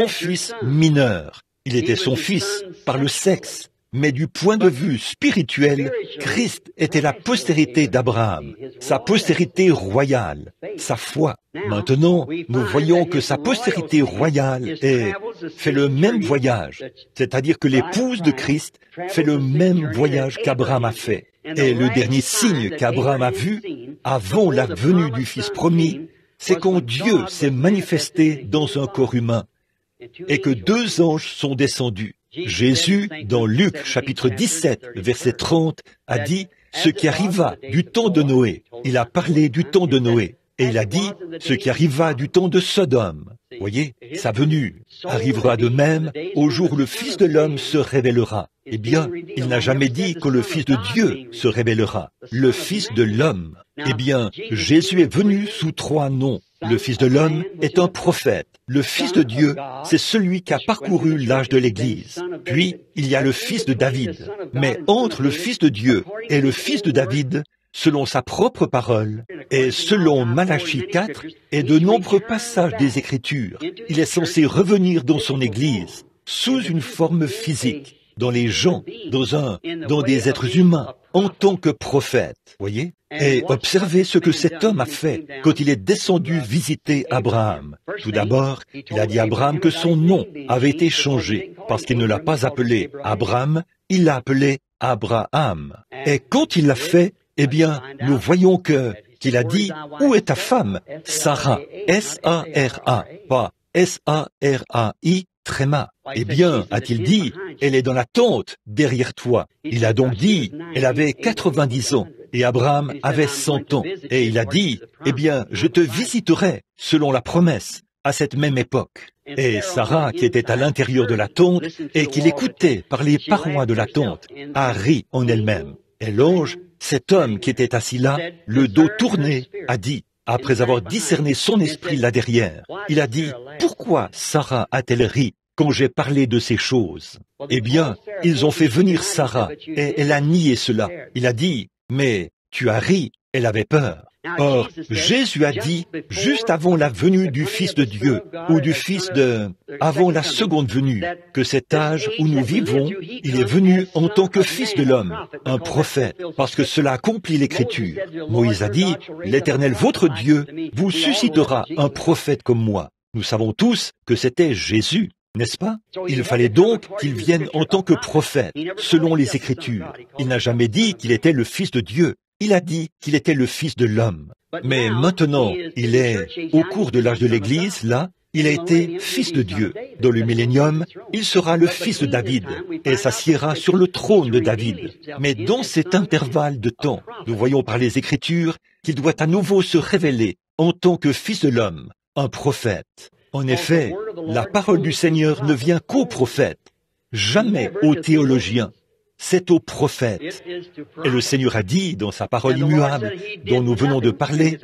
fils mineur. Il était son fils par le sexe. Mais du point de vue spirituel, Christ était la postérité d'Abraham, sa postérité royale, sa foi. Maintenant, nous voyons que sa postérité royale fait le même voyage, c'est-à-dire que l'épouse de Christ fait le même voyage qu'Abraham a fait. Et le dernier signe qu'Abraham a vu, avant la venue du Fils promis, c'est quand Dieu s'est manifesté dans un corps humain et que 2 anges sont descendus. Jésus, dans Luc chapitre 17, verset 30, a dit ce qui arriva du temps de Noé. Il a parlé du temps de Noé. Et il a dit ce qui arriva du temps de Sodome. Voyez, sa venue arrivera de même au jour où le Fils de l'homme se révélera. Eh bien, il n'a jamais dit que le Fils de Dieu se révélera. Le Fils de l'homme. Eh bien, Jésus est venu sous 3 noms. Le Fils de l'homme est un prophète. Le Fils de Dieu, c'est celui qui a parcouru l'âge de l'Église. Puis, il y a le Fils de David. Mais entre le Fils de Dieu et le Fils de David, selon sa propre parole, et selon Malachie 4 et de nombreux passages des Écritures, il est censé revenir dans son Église, sous une forme physique, dans les gens, dans des êtres humains, en tant que prophète. Voyez? Et observez ce que cet homme a fait quand il est descendu visiter Abraham. Tout d'abord, il a dit à Abraham que son nom avait été changé, parce qu'il ne l'a pas appelé Abraham, il l'a appelé Abraham. Et quand il l'a fait, eh bien, nous voyons qu'il a dit, « Où est ta femme? Sarah, S-A-R-A, pas S-A-R-A-I, tréma. » Eh bien, a-t-il dit, « Elle est dans la tente, derrière toi. » Il a donc dit, elle avait 90 ans, et Abraham avait 100 ans. Et il a dit, « Eh bien, je te visiterai, selon la promesse, à cette même époque. » Et Sarah, qui était à l'intérieur de la tente, et qui l'écoutait par les parois de la tente, a ri en elle-même. Et l'ange, cet homme qui était assis là, le dos tourné, a dit, après avoir discerné son esprit là derrière, il a dit, « Pourquoi Sarah a-t-elle ri quand j'ai parlé de ces choses? » Eh bien, ils ont fait venir Sarah, et elle a nié cela. Il a dit, « Mais tu as ri. » Elle avait peur. Or, Jésus a dit, juste avant la venue du Fils de Dieu, ou du Fils avant la seconde venue, que cet âge où nous vivons, il est venu en tant que Fils de l'homme, un prophète, parce que cela accomplit l'Écriture. Moïse a dit, l'Éternel votre Dieu vous suscitera un prophète comme moi. Nous savons tous que c'était Jésus, n'est-ce pas? Il fallait donc qu'il vienne en tant que prophète, selon les Écritures. Il n'a jamais dit qu'il était le Fils de Dieu. Il a dit qu'il était le Fils de l'homme. Mais maintenant, il est, au cours de l'âge de l'Église, là, il a été Fils de Dieu. Dans le millénium, il sera le Fils de David et s'assiera sur le trône de David. Mais dans cet intervalle de temps, nous voyons par les Écritures qu'il doit à nouveau se révéler en tant que Fils de l'homme, un prophète. En effet, la parole du Seigneur ne vient qu'aux prophètes, jamais aux théologiens. C'est aux prophètes. Et le Seigneur a dit, dans sa parole immuable, dont nous venons de parler,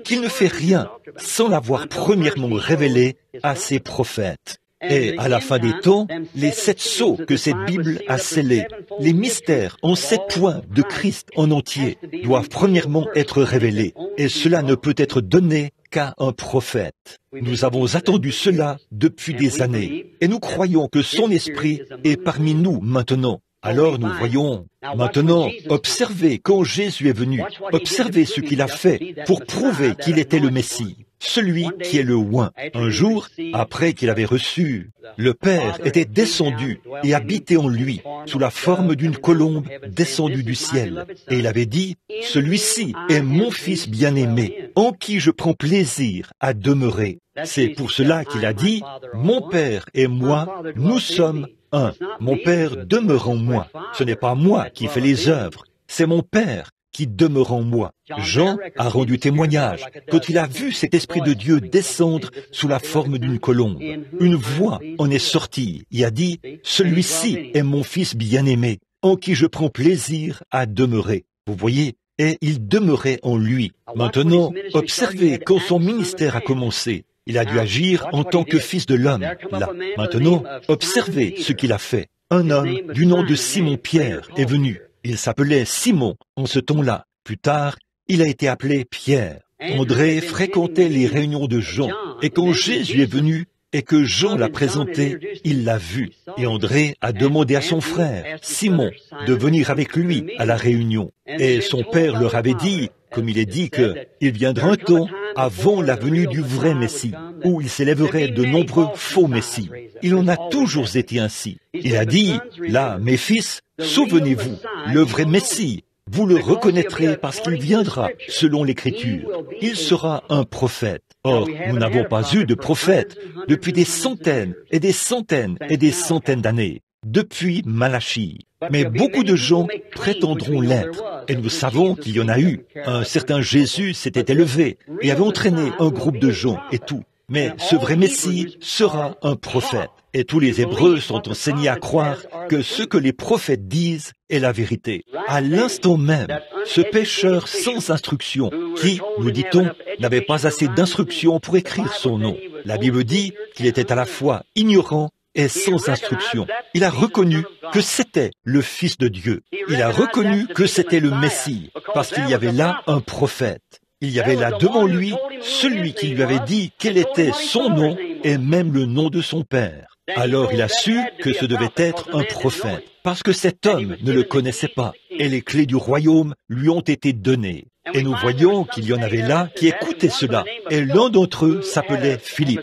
qu'il ne fait rien sans l'avoir premièrement révélé à ses prophètes. Et à la fin des temps, les 7 sceaux que cette Bible a scellés, les mystères en 7 points de Christ en entier, doivent premièrement être révélés. Et cela ne peut être donné qu'à un prophète. Nous avons attendu cela depuis des années. Et nous croyons que son esprit est parmi nous maintenant. Alors nous voyons, maintenant, observez quand Jésus est venu, observez ce qu'il a fait pour prouver qu'il était le Messie, celui qui est le oint. Un jour, après qu'il avait reçu, le Père était descendu et habitait en lui, sous la forme d'une colombe descendue du ciel. Et il avait dit, « Celui-ci est mon Fils bien-aimé, en qui je prends plaisir à demeurer. » C'est pour cela qu'il a dit, « Mon Père et moi, nous sommes un. Mon Père demeure en moi. Ce n'est pas moi qui fais les œuvres, c'est mon Père qui demeure en moi. » Jean a rendu témoignage quand il a vu cet Esprit de Dieu descendre sous la forme d'une colombe. Une voix en est sortie et a dit, « Celui-ci est mon Fils bien-aimé, en qui je prends plaisir à demeurer. » Vous voyez, et il demeurait en lui. Maintenant, observez quand son ministère a commencé. Il a dû agir en tant que Fils de l'homme, là. Maintenant, observez ce qu'il a fait. Un homme du nom de Simon-Pierre est venu. Il s'appelait Simon en ce temps-là. Plus tard, il a été appelé Pierre. André fréquentait les réunions de Jean. Et quand Jésus est venu et que Jean l'a présenté, il l'a vu. Et André a demandé à son frère, Simon, de venir avec lui à la réunion. Et son père leur avait dit, comme il est dit qu'il viendra un temps avant la venue du vrai Messie, où il s'élèverait de nombreux faux Messies. Il en a toujours été ainsi. Il a dit, là, mes fils, souvenez-vous, le vrai Messie, vous le reconnaîtrez parce qu'il viendra selon l'Écriture. Il sera un prophète. Or, nous n'avons pas eu de prophète depuis des centaines et des centaines et des centaines d'années, depuis Malachie. Mais beaucoup de gens prétendront l'être. Et nous savons qu'il y en a eu. Un certain Jésus s'était élevé et avait entraîné un groupe de gens et tout. Mais ce vrai Messie sera un prophète. Et tous les Hébreux sont enseignés à croire que ce que les prophètes disent est la vérité. À l'instant même, ce pécheur sans instruction, qui, nous dit-on, n'avait pas assez d'instruction pour écrire son nom. La Bible dit qu'il était à la fois ignorant et sans instruction. Il a reconnu que c'était le Fils de Dieu. Il a reconnu que c'était le Messie, parce qu'il y avait là un prophète. Il y avait là devant lui celui qui lui avait dit quel était son nom et même le nom de son père. Alors il a su que ce devait être un prophète, parce que cet homme ne le connaissait pas, et les clés du royaume lui ont été données. Et nous voyons qu'il y en avait là qui écoutaient cela. Et l'un d'entre eux s'appelait Philippe,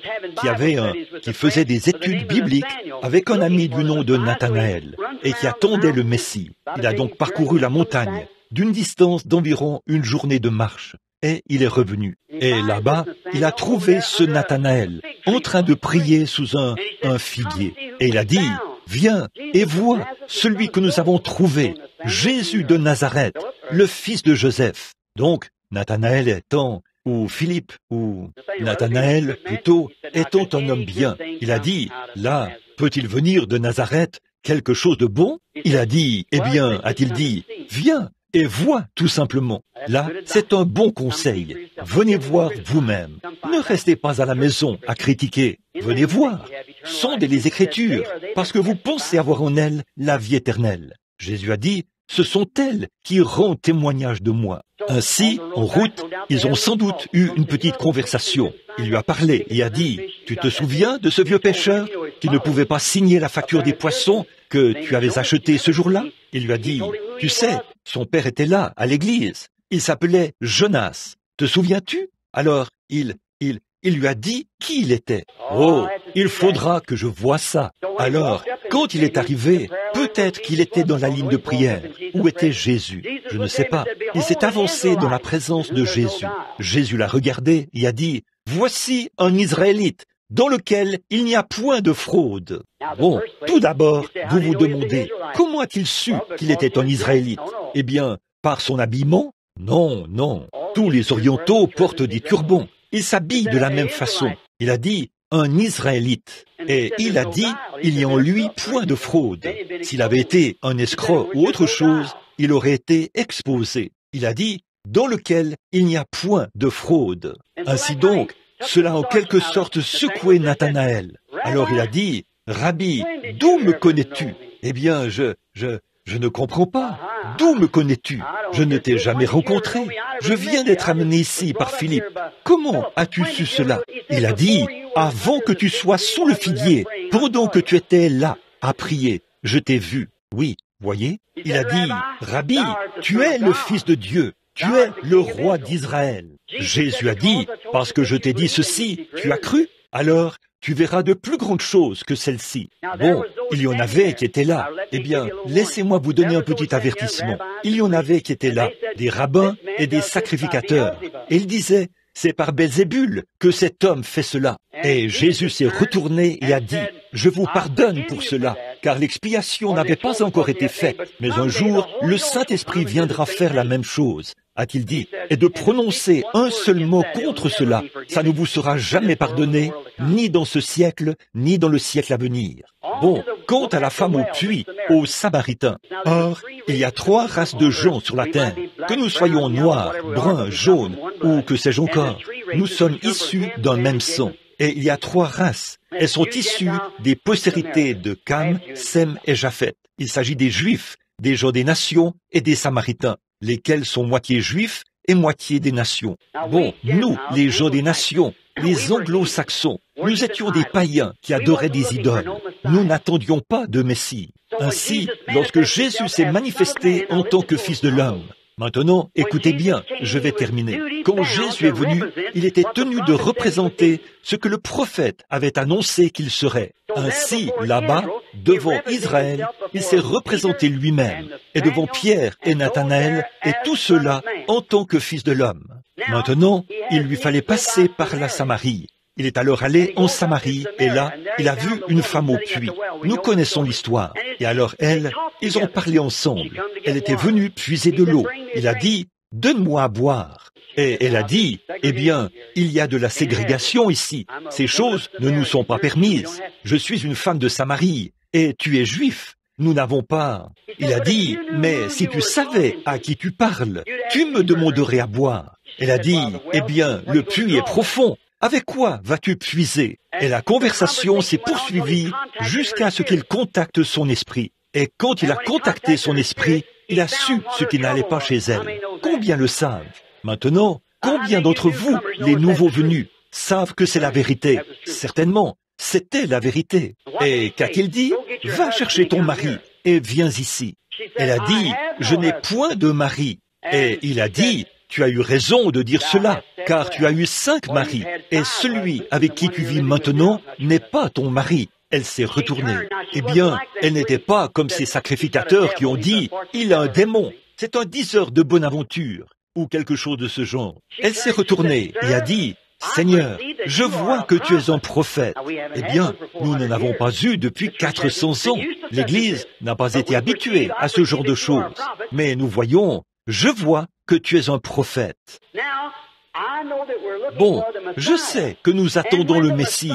qui faisait des études bibliques avec un ami du nom de Nathanaël, et qui attendait le Messie. Il a donc parcouru la montagne, d'une distance d'environ une journée de marche. Et il est revenu. Et là-bas, il a trouvé ce Nathanaël, en train de prier sous un figuier. Et il a dit, « Viens et vois celui que nous avons trouvé, Jésus de Nazareth, le fils de Joseph. » Donc, Nathanaël étant, ou Philippe, ou Nathanaël plutôt, étant un homme bien, il a dit, « Là, peut-il venir de Nazareth quelque chose de bon ?» Il a dit, « Eh bien, a-t-il dit, viens et vois tout simplement. » Là, c'est un bon conseil. Venez voir vous-même. Ne restez pas à la maison à critiquer. Venez voir. Sondez les Écritures, parce que vous pensez avoir en elles la vie éternelle. Jésus a dit, ce sont elles qui rendent témoignage de moi. Ainsi, en route, ils ont sans doute eu une petite conversation. Il lui a parlé et a dit, « Tu te souviens de ce vieux pêcheur qui ne pouvait pas signer la facture des poissons que tu avais achetés ce jour-là » Il lui a dit, « Tu sais, son père était là, à l'église. Il s'appelait Jonas. Te souviens-tu » Alors, il lui a dit qui il était. Oh, il faudra que je voie ça. Alors, quand il est arrivé, peut-être qu'il était dans la ligne de prière. Où était Jésus? Je ne sais pas. Il s'est avancé dans la présence de Jésus. Jésus l'a regardé et a dit, « Voici un Israélite dans lequel il n'y a point de fraude. » Bon, tout d'abord, vous vous demandez, comment a-t-il su qu'il était un Israélite? Eh bien, par son habillement? Non, non. Tous les orientaux portent des turbans. Ils s'habillent de la même façon. Il a dit, un Israélite. Et il a dit, il n'y a en lui point de fraude. S'il avait été un escroc ou autre chose, il aurait été exposé. Il a dit, dans lequel il n'y a point de fraude. Ainsi donc, cela a en quelque sorte secoué Nathanaël. Alors il a dit, Rabbi, d'où me connais-tu? Eh bien, je ne comprends pas. D'où me connais-tu? Je ne t'ai jamais rencontré. Je viens d'être amené ici par Philippe. Comment as-tu su cela? Il a dit, avant que tu sois sous le figuier, pendant que tu étais là à prier, je t'ai vu. Oui, voyez? Il a dit, Rabbi, tu es le Fils de Dieu. Tu es le roi d'Israël. Jésus a dit, parce que je t'ai dit ceci, tu as cru? Alors, tu verras de plus grandes choses que celles-ci. Bon, il y en avait qui étaient là. Eh bien, laissez-moi vous donner un petit avertissement. Il y en avait qui étaient là, des rabbins et des sacrificateurs. Et ils disaient, c'est par Belzébul que cet homme fait cela. Et Jésus s'est retourné et a dit, je vous pardonne pour cela, car l'expiation n'avait pas encore été faite. Mais un jour, le Saint-Esprit viendra faire la même chose, a-t-il dit, et de prononcer un seul mot contre cela, ça ne vous sera jamais pardonné, ni dans ce siècle, ni dans le siècle à venir. Bon, quant à la femme au puits, aux Samaritains, or, il y a 3 races de gens sur la terre, que nous soyons noirs, bruns, jaunes, ou que sais-je encore, nous sommes issus d'un même sang. Et il y a 3 races. Elles sont issues des postérités de Cam, Sem et Japhet. Il s'agit des Juifs, des gens des nations et des Samaritains, lesquels sont moitié Juifs et moitié des nations. Bon, nous, les gens des nations, les anglo-saxons, nous étions des païens qui adoraient des idoles. Nous n'attendions pas de Messie. Ainsi, lorsque Jésus s'est manifesté en tant que Fils de l'homme, maintenant, écoutez bien, je vais terminer. Quand Jésus est venu, il était tenu de représenter ce que le prophète avait annoncé qu'il serait. Ainsi, là-bas, devant Israël, il s'est représenté lui-même, et devant Pierre et Nathanaël, et tout cela en tant que Fils de l'homme. Maintenant, il lui fallait passer par la Samarie. Il est alors allé en Samarie, et là, il a vu une femme au puits. Nous connaissons l'histoire. Et alors ils ont parlé ensemble. Elle était venue puiser de l'eau. Il a dit, « Donne-moi à boire. » Et elle a dit, « Eh bien, il y a de la ségrégation ici. Ces choses ne nous sont pas permises. Je suis une femme de Samarie, et tu es juif. Nous n'avons pas... » Il a dit, « Mais si tu savais à qui tu parles, tu me demanderais à boire. » Elle a dit, « Eh bien, le puits est profond. Avec quoi vas-tu puiser? » Et la conversation s'est poursuivie jusqu'à ce qu'il contacte son esprit. Et quand il a contacté son esprit, il a su ce qui n'allait pas chez elle. Combien le savent? Maintenant, combien d'entre vous, les nouveaux venus, savent que c'est la vérité? Certainement, c'était la vérité. Et qu'a-t-il dit? Va chercher ton mari et viens ici. Elle a dit, je n'ai point de mari. Et il a dit, tu as eu raison de dire cela, car tu as eu 5 maris, et celui avec qui tu vis maintenant n'est pas ton mari. Elle s'est retournée. Eh bien, elle n'était pas comme ces sacrificateurs qui ont dit, il a un démon, c'est un diseur de bonne aventure, ou quelque chose de ce genre. Elle s'est retournée et a dit, Seigneur, je vois que tu es un prophète. Eh bien, nous n'en avons pas eu depuis 400 ans. L'Église n'a pas été habituée à ce genre de choses. Mais nous voyons, je vois que tu es un prophète. Bon, je sais que nous attendons le Messie,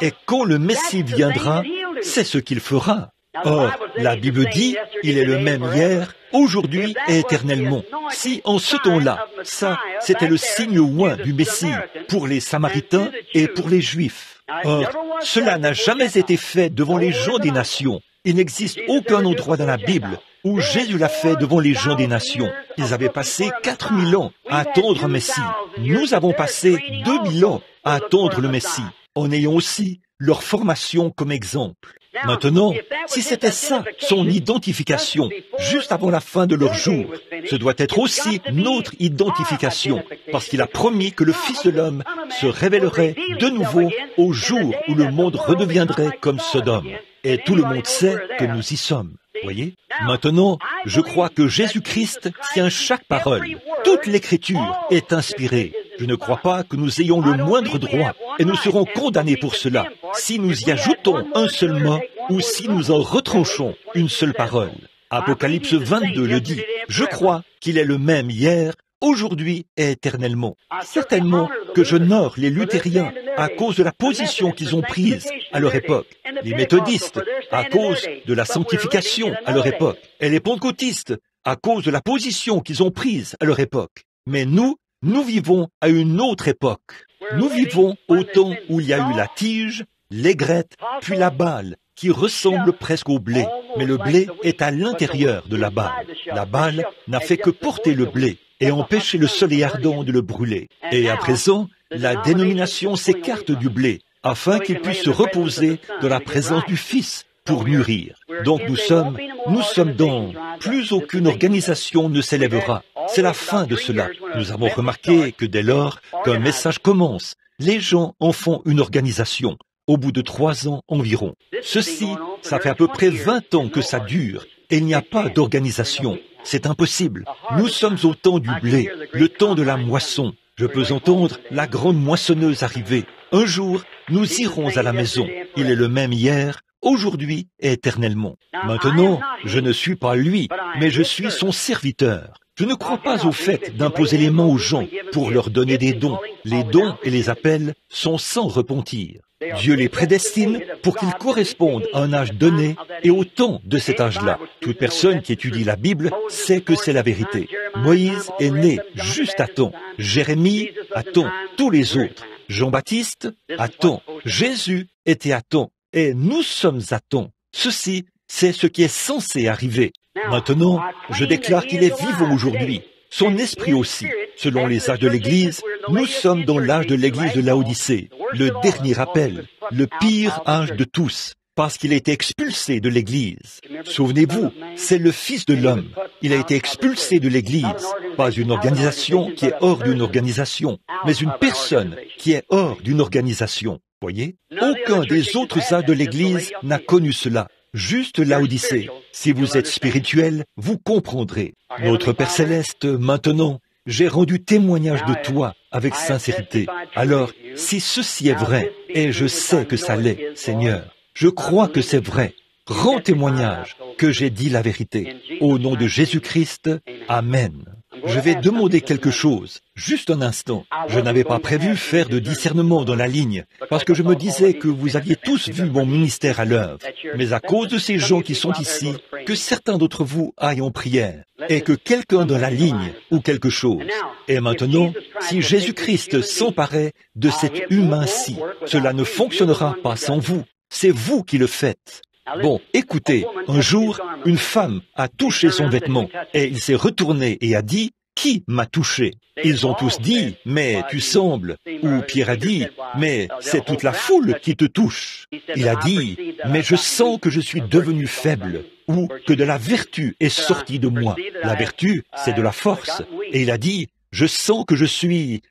et quand le Messie viendra, c'est ce qu'il fera. Or, la Bible dit, il est le même hier, aujourd'hui et éternellement. Si en ce temps-là, ça, c'était le signe oint du Messie pour les Samaritains et pour les Juifs. Or, cela n'a jamais été fait devant les gens des nations. Il n'existe aucun endroit dans la Bible où Jésus l'a fait devant les gens des nations. Ils avaient passé 4000 ans à attendre un Messie. Nous avons passé 2000 ans à attendre le Messie, en ayant aussi leur formation comme exemple. Maintenant, si c'était ça, son identification, juste avant la fin de leur jour, ce doit être aussi notre identification, parce qu'il a promis que le Fils de l'homme se révélerait de nouveau au jour où le monde redeviendrait comme Sodome. Et tout le monde sait que nous y sommes. Voyez? Maintenant, je crois que Jésus-Christ tient chaque parole. Toute l'Écriture est inspirée. Je ne crois pas que nous ayons le moindre droit, et nous serons condamnés pour cela, si nous y ajoutons un seul mot, ou si nous en retranchons une seule parole. Apocalypse 22 le dit. Je crois qu'il est le même hier, aujourd'hui et éternellement. Certainement que j'honore les luthériens à cause de la position qu'ils ont prise à leur époque, les méthodistes à cause de la sanctification à leur époque, et les pentecôtistes à cause de la position qu'ils ont prise à leur époque. Mais nous vivons à une autre époque. Nous vivons au temps où il y a eu la tige, l'aigrette, puis la balle, qui ressemble presque au blé. Mais le blé est à l'intérieur de la balle. La balle n'a fait que porter le blé et empêcher le soleil ardent de le brûler. Et à présent, la dénomination s'écarte du blé, afin qu'il puisse se reposer dans la présence du Fils pour mûrir. Donc nous sommes dans plus aucune organisation ne s'élèvera. C'est la fin de cela. Nous avons remarqué que dès lors qu'un message commence, les gens en font une organisation. Au bout de 3 ans environ. Ceci, ça fait à peu près 20 ans que ça dure, et il n'y a pas d'organisation. C'est impossible. Nous sommes au temps du blé, le temps de la moisson. Je peux entendre la grande moissonneuse arriver. Un jour, nous irons à la maison. Il est le même hier, aujourd'hui et éternellement. Maintenant, je ne suis pas lui, mais je suis son serviteur. Je ne crois pas au fait d'imposer les mains aux gens pour leur donner des dons. Les dons et les appels sont sans repentir. Dieu les prédestine pour qu'ils correspondent à un âge donné et au temps de cet âge-là. Toute personne qui étudie la Bible sait que c'est la vérité. Moïse est né juste à temps. Jérémie à temps. Tous les autres. Jean-Baptiste à temps. Jésus était à temps. Et nous sommes à temps. Ceci, c'est ce qui est censé arriver. Maintenant, je déclare qu'il est vivant aujourd'hui. Son esprit aussi. Selon les âges de l'Église, nous sommes dans l'âge de l'Église de Laodicée, le dernier appel, le pire âge de tous, parce qu'il a été expulsé de l'Église. Souvenez-vous, c'est le Fils de l'homme. Il a été expulsé de l'Église, pas une organisation qui est hors d'une organisation, mais une personne qui est hors d'une organisation. Voyez? Aucun des autres âges de l'Église n'a connu cela. Juste Laodicée. Si vous êtes spirituel, vous comprendrez. Notre Père Céleste, maintenant, j'ai rendu témoignage de toi avec sincérité. Alors, si ceci est vrai, et je sais que ça l'est, Seigneur, je crois que c'est vrai, rends témoignage que j'ai dit la vérité. Au nom de Jésus-Christ, Amen. Je vais demander quelque chose, juste un instant. Je n'avais pas prévu faire de discernement dans la ligne, parce que je me disais que vous aviez tous vu mon ministère à l'œuvre. Mais à cause de ces gens qui sont ici, que certains d'entre vous aillent en prière, et que quelqu'un dans la ligne ou quelque chose. Et maintenant, si Jésus-Christ s'emparait de cet humain-ci, cela ne fonctionnera pas sans vous. C'est vous qui le faites. Bon, écoutez, un jour, une femme a touché son vêtement et il s'est retourné et a dit, « Qui m'a touché ?» Ils ont tous dit, « Mais tu sembles. » Ou Pierre a dit, « Mais c'est toute la foule qui te touche. » Il a dit, « Mais je sens que je suis devenu faible. » Ou que de la vertu est sortie de moi. La vertu, c'est de la force. Et il a dit, « Je sens que je suis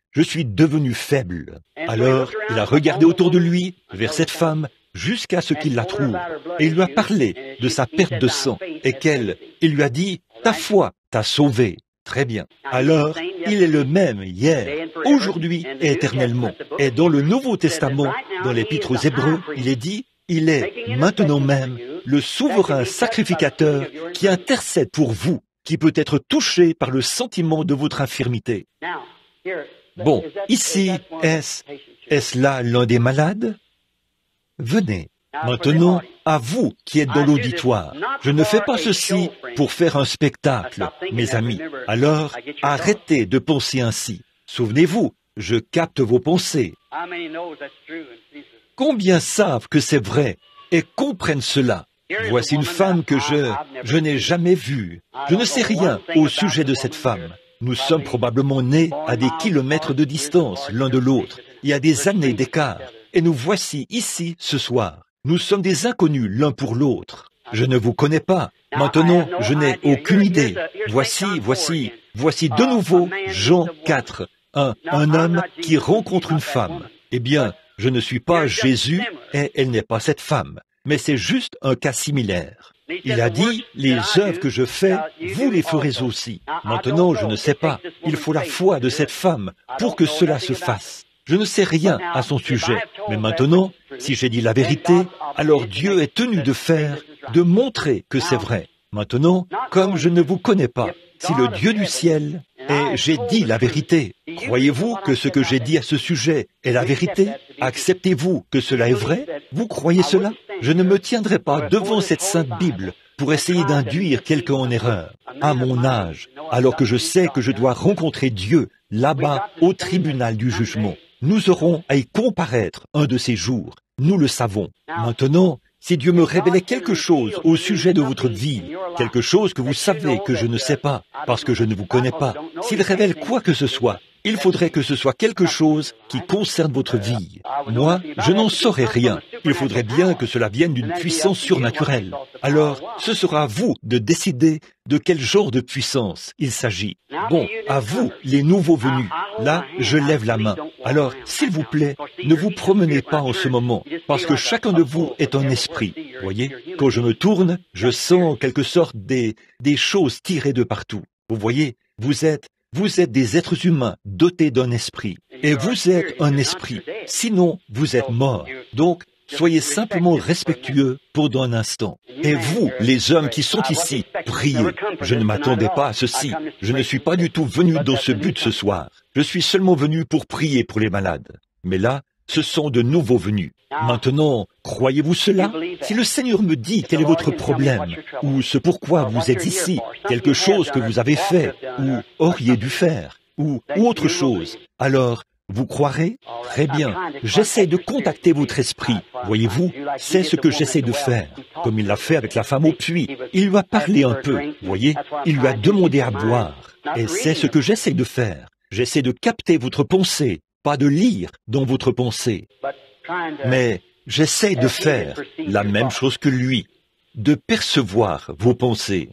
devenu faible. » Alors, il a regardé autour de lui, vers cette femme, jusqu'à ce qu'il la trouve. Et il lui a parlé de sa perte de sang, et il lui a dit, « Ta foi t'a sauvé. » Très bien. Alors, il est le même hier, aujourd'hui et éternellement. Et dans le Nouveau Testament, dans l'Épître aux Hébreux, il est dit, « Il est maintenant même le souverain sacrificateur qui intercède pour vous, qui peut être touché par le sentiment de votre infirmité. » Bon, ici, est-ce là l'un des malades? Venez. Maintenant, à vous qui êtes dans l'auditoire, je ne fais pas ceci pour faire un spectacle, mes amis. Alors, arrêtez de penser ainsi. Souvenez-vous, je capte vos pensées. Combien savent que c'est vrai et comprennent cela Voici une femme que je n'ai jamais vue. Je ne sais rien au sujet de cette femme. Nous sommes probablement nés à des kilomètres de distance l'un de l'autre, il y a des années d'écart. Et nous voici ici ce soir. Nous sommes des inconnus l'un pour l'autre. Je ne vous connais pas. Maintenant, je n'ai aucune idée. Voici de nouveau Jean 4, un homme qui rencontre une femme. Eh bien, je ne suis pas Jésus et elle n'est pas cette femme. Mais c'est juste un cas similaire. Il a dit, les œuvres que je fais, vous les ferez aussi. Maintenant, je ne sais pas. Il faut la foi de cette femme pour que cela se fasse. Je ne sais rien à son sujet. Mais maintenant, si j'ai dit la vérité, alors Dieu est tenu de montrer que c'est vrai. Maintenant, comme je ne vous connais pas, si le Dieu du ciel et j'ai dit la vérité, croyez-vous que ce que j'ai dit à ce sujet est la vérité? Acceptez-vous que cela est vrai? Vous croyez cela? Je ne me tiendrai pas devant cette sainte Bible pour essayer d'induire quelqu'un en erreur, à mon âge, alors que je sais que je dois rencontrer Dieu là-bas au tribunal du jugement. Nous aurons à y comparaître un de ces jours. Nous le savons. Maintenant, si Dieu me révélait quelque chose au sujet de votre vie, quelque chose que vous savez que je ne sais pas, parce que je ne vous connais pas, s'il révèle quoi que ce soit, il faudrait que ce soit quelque chose qui concerne votre vie. Moi, je n'en saurais rien. Il faudrait bien que cela vienne d'une puissance surnaturelle. Alors, ce sera à vous de décider de quel genre de puissance il s'agit. Bon, à vous, les nouveaux venus. Là, je lève la main. Alors, s'il vous plaît, ne vous promenez pas en ce moment, parce que chacun de vous est un esprit. Voyez, quand je me tourne, je sens en quelque sorte des choses tirées de partout. Vous voyez, vous êtes des êtres humains dotés d'un esprit. Et vous êtes un esprit. Sinon, vous êtes mort. Donc, soyez simplement respectueux pendant un instant. Et vous, les hommes qui sont ici, priez. Je ne m'attendais pas à ceci. Je ne suis pas du tout venu dans ce but ce soir. Je suis seulement venu pour prier pour les malades. Mais là, ce sont de nouveaux venus. Maintenant, croyez-vous cela? Si le Seigneur me dit quel est votre problème, ou ce pourquoi vous êtes ici, quelque chose que vous avez fait, ou auriez dû faire, ou autre chose, alors vous croirez? Très bien. J'essaie de contacter votre esprit. Voyez-vous, c'est ce que j'essaie de faire. Comme il l'a fait avec la femme au puits. Il lui a parlé un peu, voyez? Il lui a demandé à boire. Et c'est ce que j'essaie de faire. J'essaie de capter votre pensée, pas de lire dans votre pensée. Mais j'essaie de faire la même chose que lui, de percevoir vos pensées.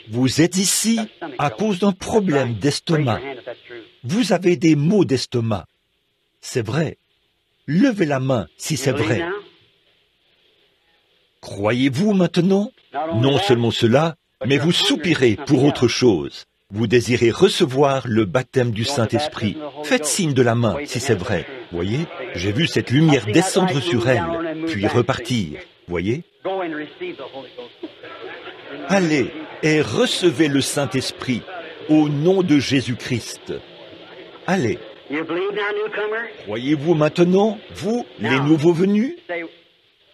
Vous êtes ici à cause d'un problème d'estomac. Vous avez des maux d'estomac. C'est vrai. Levez la main si c'est vrai. Croyez-vous maintenant? Non seulement cela, mais vous soupirez pour autre chose. Vous désirez recevoir le baptême du Saint-Esprit. Faites signe de la main si c'est vrai. Voyez, j'ai vu cette lumière descendre sur elle, puis repartir. Voyez? Allez et recevez le Saint-Esprit au nom de Jésus-Christ. Allez. Croyez-vous maintenant, vous, les nouveaux venus?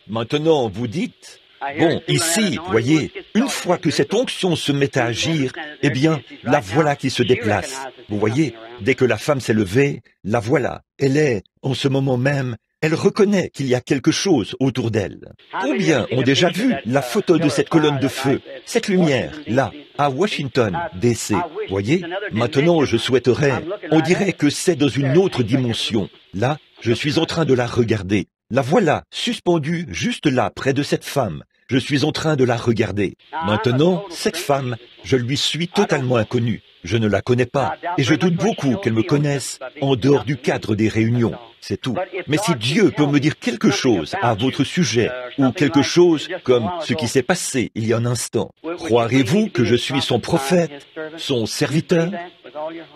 Maintenant, vous dites, bon, ici, voyez, une fois que cette onction se met à agir, eh bien, la voilà qui se déplace. Vous voyez, dès que la femme s'est levée, la voilà. Elle est, en ce moment même, elle reconnaît qu'il y a quelque chose autour d'elle. Combien ont déjà vu la photo de cette colonne de feu, cette lumière, là, à Washington, D.C. Voyez, maintenant je souhaiterais, on dirait que c'est dans une autre dimension. Là, je suis en train de la regarder. La voilà, suspendue juste là, près de cette femme. Je suis en train de la regarder. Maintenant, cette femme, je lui suis totalement inconnu. Je ne la connais pas, et je doute beaucoup qu'elle me connaisse en dehors du cadre des réunions. C'est tout. Mais si Dieu peut me dire quelque chose à votre sujet, ou quelque chose comme ce qui s'est passé il y a un instant, croirez-vous que je suis son prophète, son serviteur?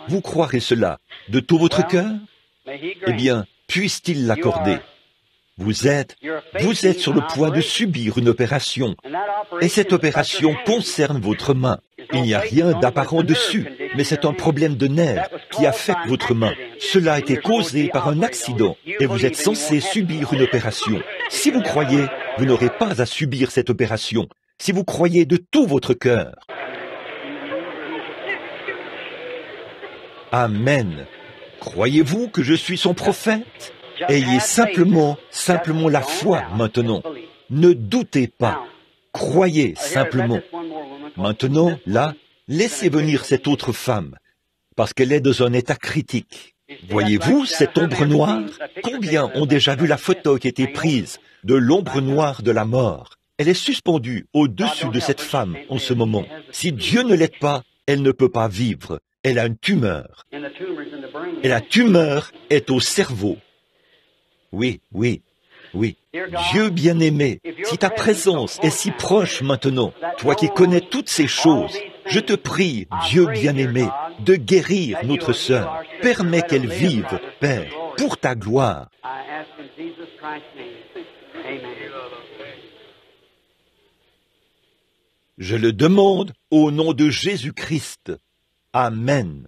Vous croirez cela de tout votre cœur? Eh bien, puisse-t-il l'accorder? Vous êtes sur le point de subir une opération, et cette opération concerne votre main. Il n'y a rien d'apparent dessus, mais c'est un problème de nerf qui affecte votre main. Cela a été causé par un accident, et vous êtes censé subir une opération. Si vous croyez, vous n'aurez pas à subir cette opération, si vous croyez de tout votre cœur. Amen. Croyez-vous que je suis son prophète? Ayez simplement la foi maintenant. Ne doutez pas. Croyez simplement. Maintenant, là, laissez venir cette autre femme, parce qu'elle est dans un état critique. Voyez-vous cette ombre noire? Combien ont déjà vu la photo qui a été prise de l'ombre noire de la mort? Elle est suspendue au-dessus de cette femme en ce moment. Si Dieu ne l'aide pas, elle ne peut pas vivre. Elle a une tumeur. Et la tumeur est au cerveau. Oui, oui, oui. Dieu bien-aimé, si ta présence est si proche maintenant, toi qui connais toutes ces choses, je te prie, Dieu bien-aimé, de guérir notre sœur. Permets qu'elle vive, Père, pour ta gloire. Je le demande au nom de Jésus-Christ. Amen.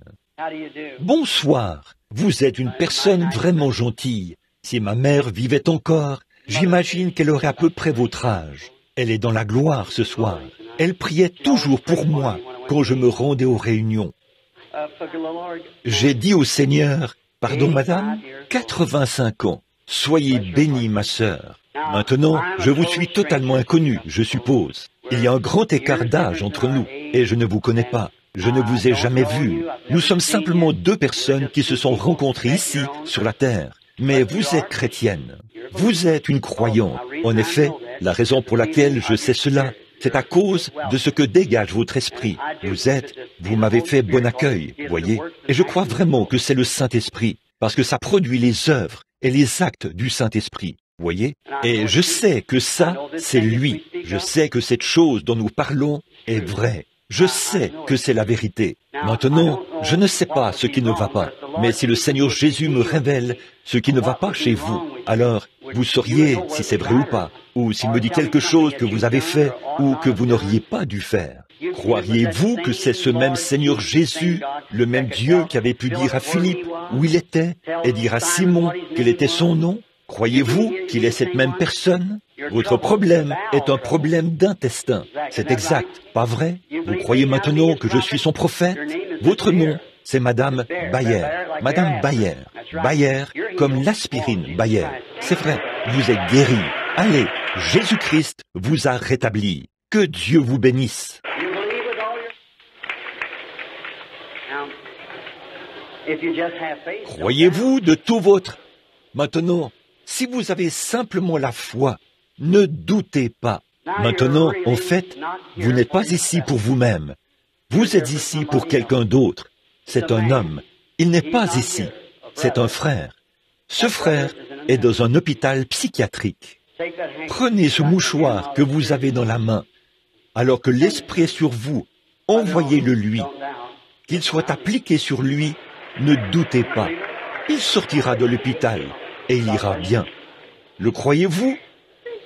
Bonsoir. Vous êtes une personne vraiment gentille. Si ma mère vivait encore, j'imagine qu'elle aurait à peu près votre âge. Elle est dans la gloire ce soir. Elle priait toujours pour moi quand je me rendais aux réunions. J'ai dit au Seigneur, pardon madame, 85 ans. Soyez bénie ma sœur. Maintenant, je vous suis totalement inconnu, je suppose. Il y a un grand écart d'âge entre nous, et je ne vous connais pas. Je ne vous ai jamais vu. Nous sommes simplement deux personnes qui se sont rencontrées ici, sur la terre. Mais vous êtes chrétienne. Vous êtes une croyante. En effet, la raison pour laquelle je sais cela, c'est à cause de ce que dégage votre esprit. Vous m'avez fait bon accueil, voyez. Et je crois vraiment que c'est le Saint-Esprit, parce que ça produit les œuvres et les actes du Saint-Esprit. Voyez? Et je sais que ça, c'est lui. Je sais que cette chose dont nous parlons est vraie. Je sais que c'est la vérité. Maintenant, je ne sais pas ce qui ne va pas. Mais si le Seigneur Jésus me révèle ce qui ne va pas chez vous, alors vous sauriez si c'est vrai ou pas, ou s'il me dit quelque chose que vous avez fait ou que vous n'auriez pas dû faire. Croiriez-vous que c'est ce même Seigneur Jésus, le même Dieu qui avait pu dire à Philippe où il était et dire à Simon quel était son nom? Croyez-vous qu'il est cette même personne? Votre problème est un problème d'intestin. C'est exact, pas vrai? Vous croyez maintenant que je suis son prophète? Votre nom, c'est Madame Bayer. Madame Bayer. Bayer, comme l'aspirine Bayer. C'est vrai, vous êtes guéri. Allez, Jésus-Christ vous a rétabli. Que Dieu vous bénisse. Croyez-vous de tout votre... Maintenant, si vous avez simplement la foi, ne doutez pas. Maintenant, en fait, vous n'êtes pas ici pour vous-même. Vous êtes ici pour quelqu'un d'autre. C'est un homme. Il n'est pas ici. C'est un frère. Ce frère est dans un hôpital psychiatrique. Prenez ce mouchoir que vous avez dans la main. Alors que l'Esprit est sur vous, envoyez-le lui. Qu'il soit appliqué sur lui, ne doutez pas. Il sortira de l'hôpital et il ira bien. Le croyez-vous?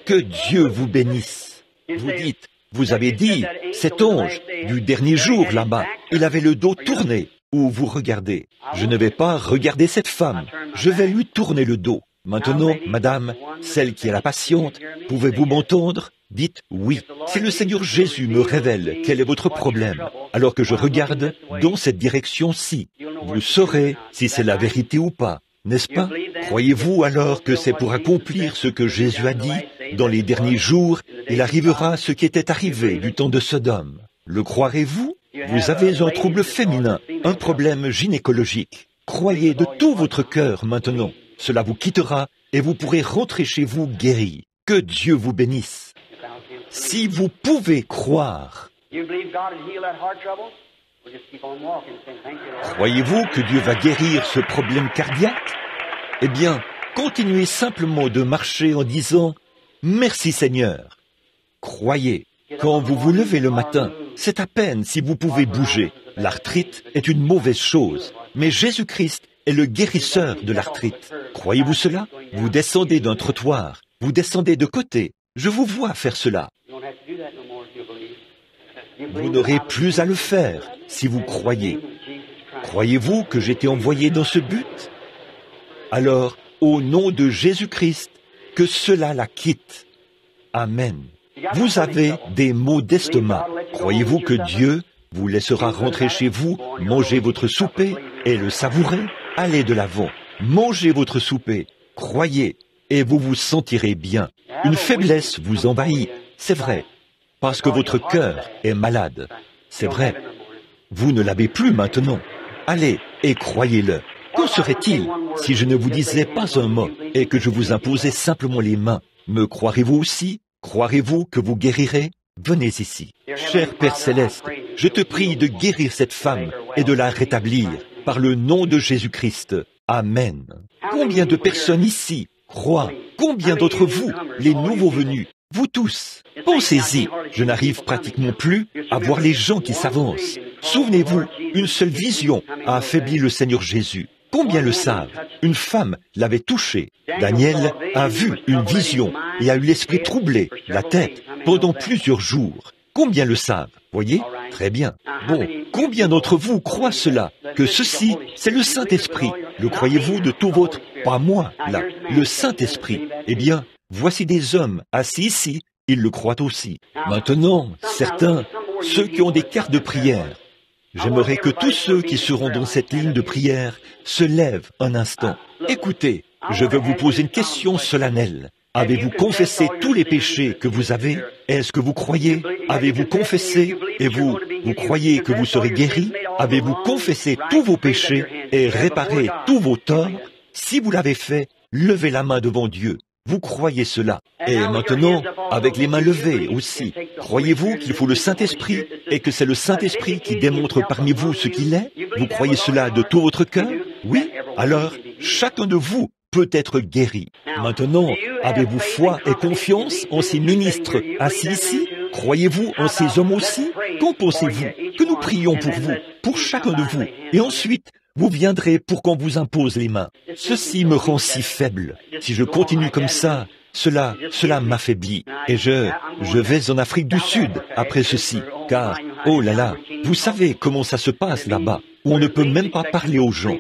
Que Dieu vous bénisse. Vous dites, vous avez dit, cet ange du dernier jour là-bas, il avait le dos tourné. Ou vous regardez. Je ne vais pas regarder cette femme. Je vais lui tourner le dos. Maintenant, madame, celle qui est la patiente, pouvez-vous m'entendre? Dites oui. Si le Seigneur Jésus me révèle quel est votre problème, alors que je regarde dans cette direction-ci, vous saurez si c'est la vérité ou pas, n'est-ce pas? Croyez-vous alors que c'est pour accomplir ce que Jésus a dit? Dans les derniers jours, il arrivera ce qui était arrivé du temps de Sodome. Le croirez-vous? Vous avez un trouble féminin, un problème gynécologique. Croyez de tout votre cœur maintenant. Cela vous quittera et vous pourrez rentrer chez vous guéri. Que Dieu vous bénisse. Si vous pouvez croire, croyez-vous que Dieu va guérir ce problème cardiaque? Eh bien, continuez simplement de marcher en disant « Merci Seigneur ». Croyez. Quand vous vous levez le matin, c'est à peine si vous pouvez bouger. L'arthrite est une mauvaise chose, mais Jésus-Christ est le guérisseur de l'arthrite. Croyez-vous cela? Vous descendez d'un trottoir, vous descendez de côté. Je vous vois faire cela. Vous n'aurez plus à le faire si vous croyez. Croyez-vous que j'ai été envoyé dans ce but? Alors, au nom de Jésus-Christ, que cela la quitte. Amen. Vous avez des maux d'estomac. Croyez-vous que Dieu vous laissera rentrer chez vous, manger votre souper et le savourer? Allez de l'avant, mangez votre souper, croyez, et vous vous sentirez bien. Une faiblesse vous envahit, c'est vrai, parce que votre cœur est malade, c'est vrai. Vous ne l'avez plus maintenant. Allez et croyez-le. Qu'en serait-il si je ne vous disais pas un mot et que je vous imposais simplement les mains? Me croirez-vous aussi? Croirez-vous que vous guérirez? Venez ici. Cher Père Céleste, je te prie de guérir cette femme et de la rétablir par le nom de Jésus-Christ. Amen. Combien de personnes ici croient? Combien d'entre vous, les nouveaux venus, vous tous? Pensez-y, je n'arrive pratiquement plus à voir les gens qui s'avancent. Souvenez-vous, une seule vision a affaibli le Seigneur Jésus. Combien le savent? Une femme l'avait touché. Daniel a vu une vision et a eu l'esprit troublé, la tête, pendant plusieurs jours. Combien le savent? Voyez? Très bien. Bon, combien d'entre vous croient cela? Que ceci, c'est le Saint-Esprit. Le croyez-vous de tout votre... Pas moi, là. Le Saint-Esprit. Eh bien, voici des hommes assis ici, ils le croient aussi. Maintenant, certains, ceux qui ont des cartes de prière, j'aimerais que tous ceux qui seront dans cette ligne de prière se lèvent un instant. Écoutez, je veux vous poser une question solennelle. Avez-vous confessé tous les péchés que vous avez? Est-ce que vous croyez? Avez-vous confessé et vous croyez que vous serez guéri? Avez-vous confessé tous vos péchés et réparé tous vos torts? Si vous l'avez fait, levez la main devant Dieu. Vous croyez cela. Et maintenant, avec les mains levées aussi, croyez-vous qu'il faut le Saint-Esprit et que c'est le Saint-Esprit qui démontre parmi vous ce qu'il est? Vous croyez cela de tout votre cœur? Oui? Alors, chacun de vous peut être guéri. Maintenant, avez-vous foi et confiance en ces ministres assis ici? Croyez-vous en ces hommes aussi? Qu'en pensez-vous? Que nous prions pour vous, pour chacun de vous, et ensuite, vous viendrez pour qu'on vous impose les mains. Ceci me rend si faible. Si je continue comme ça, cela m'affaiblit. Et je vais en Afrique du Sud après ceci, car, oh là là, vous savez comment ça se passe là-bas, où on ne peut même pas parler aux gens.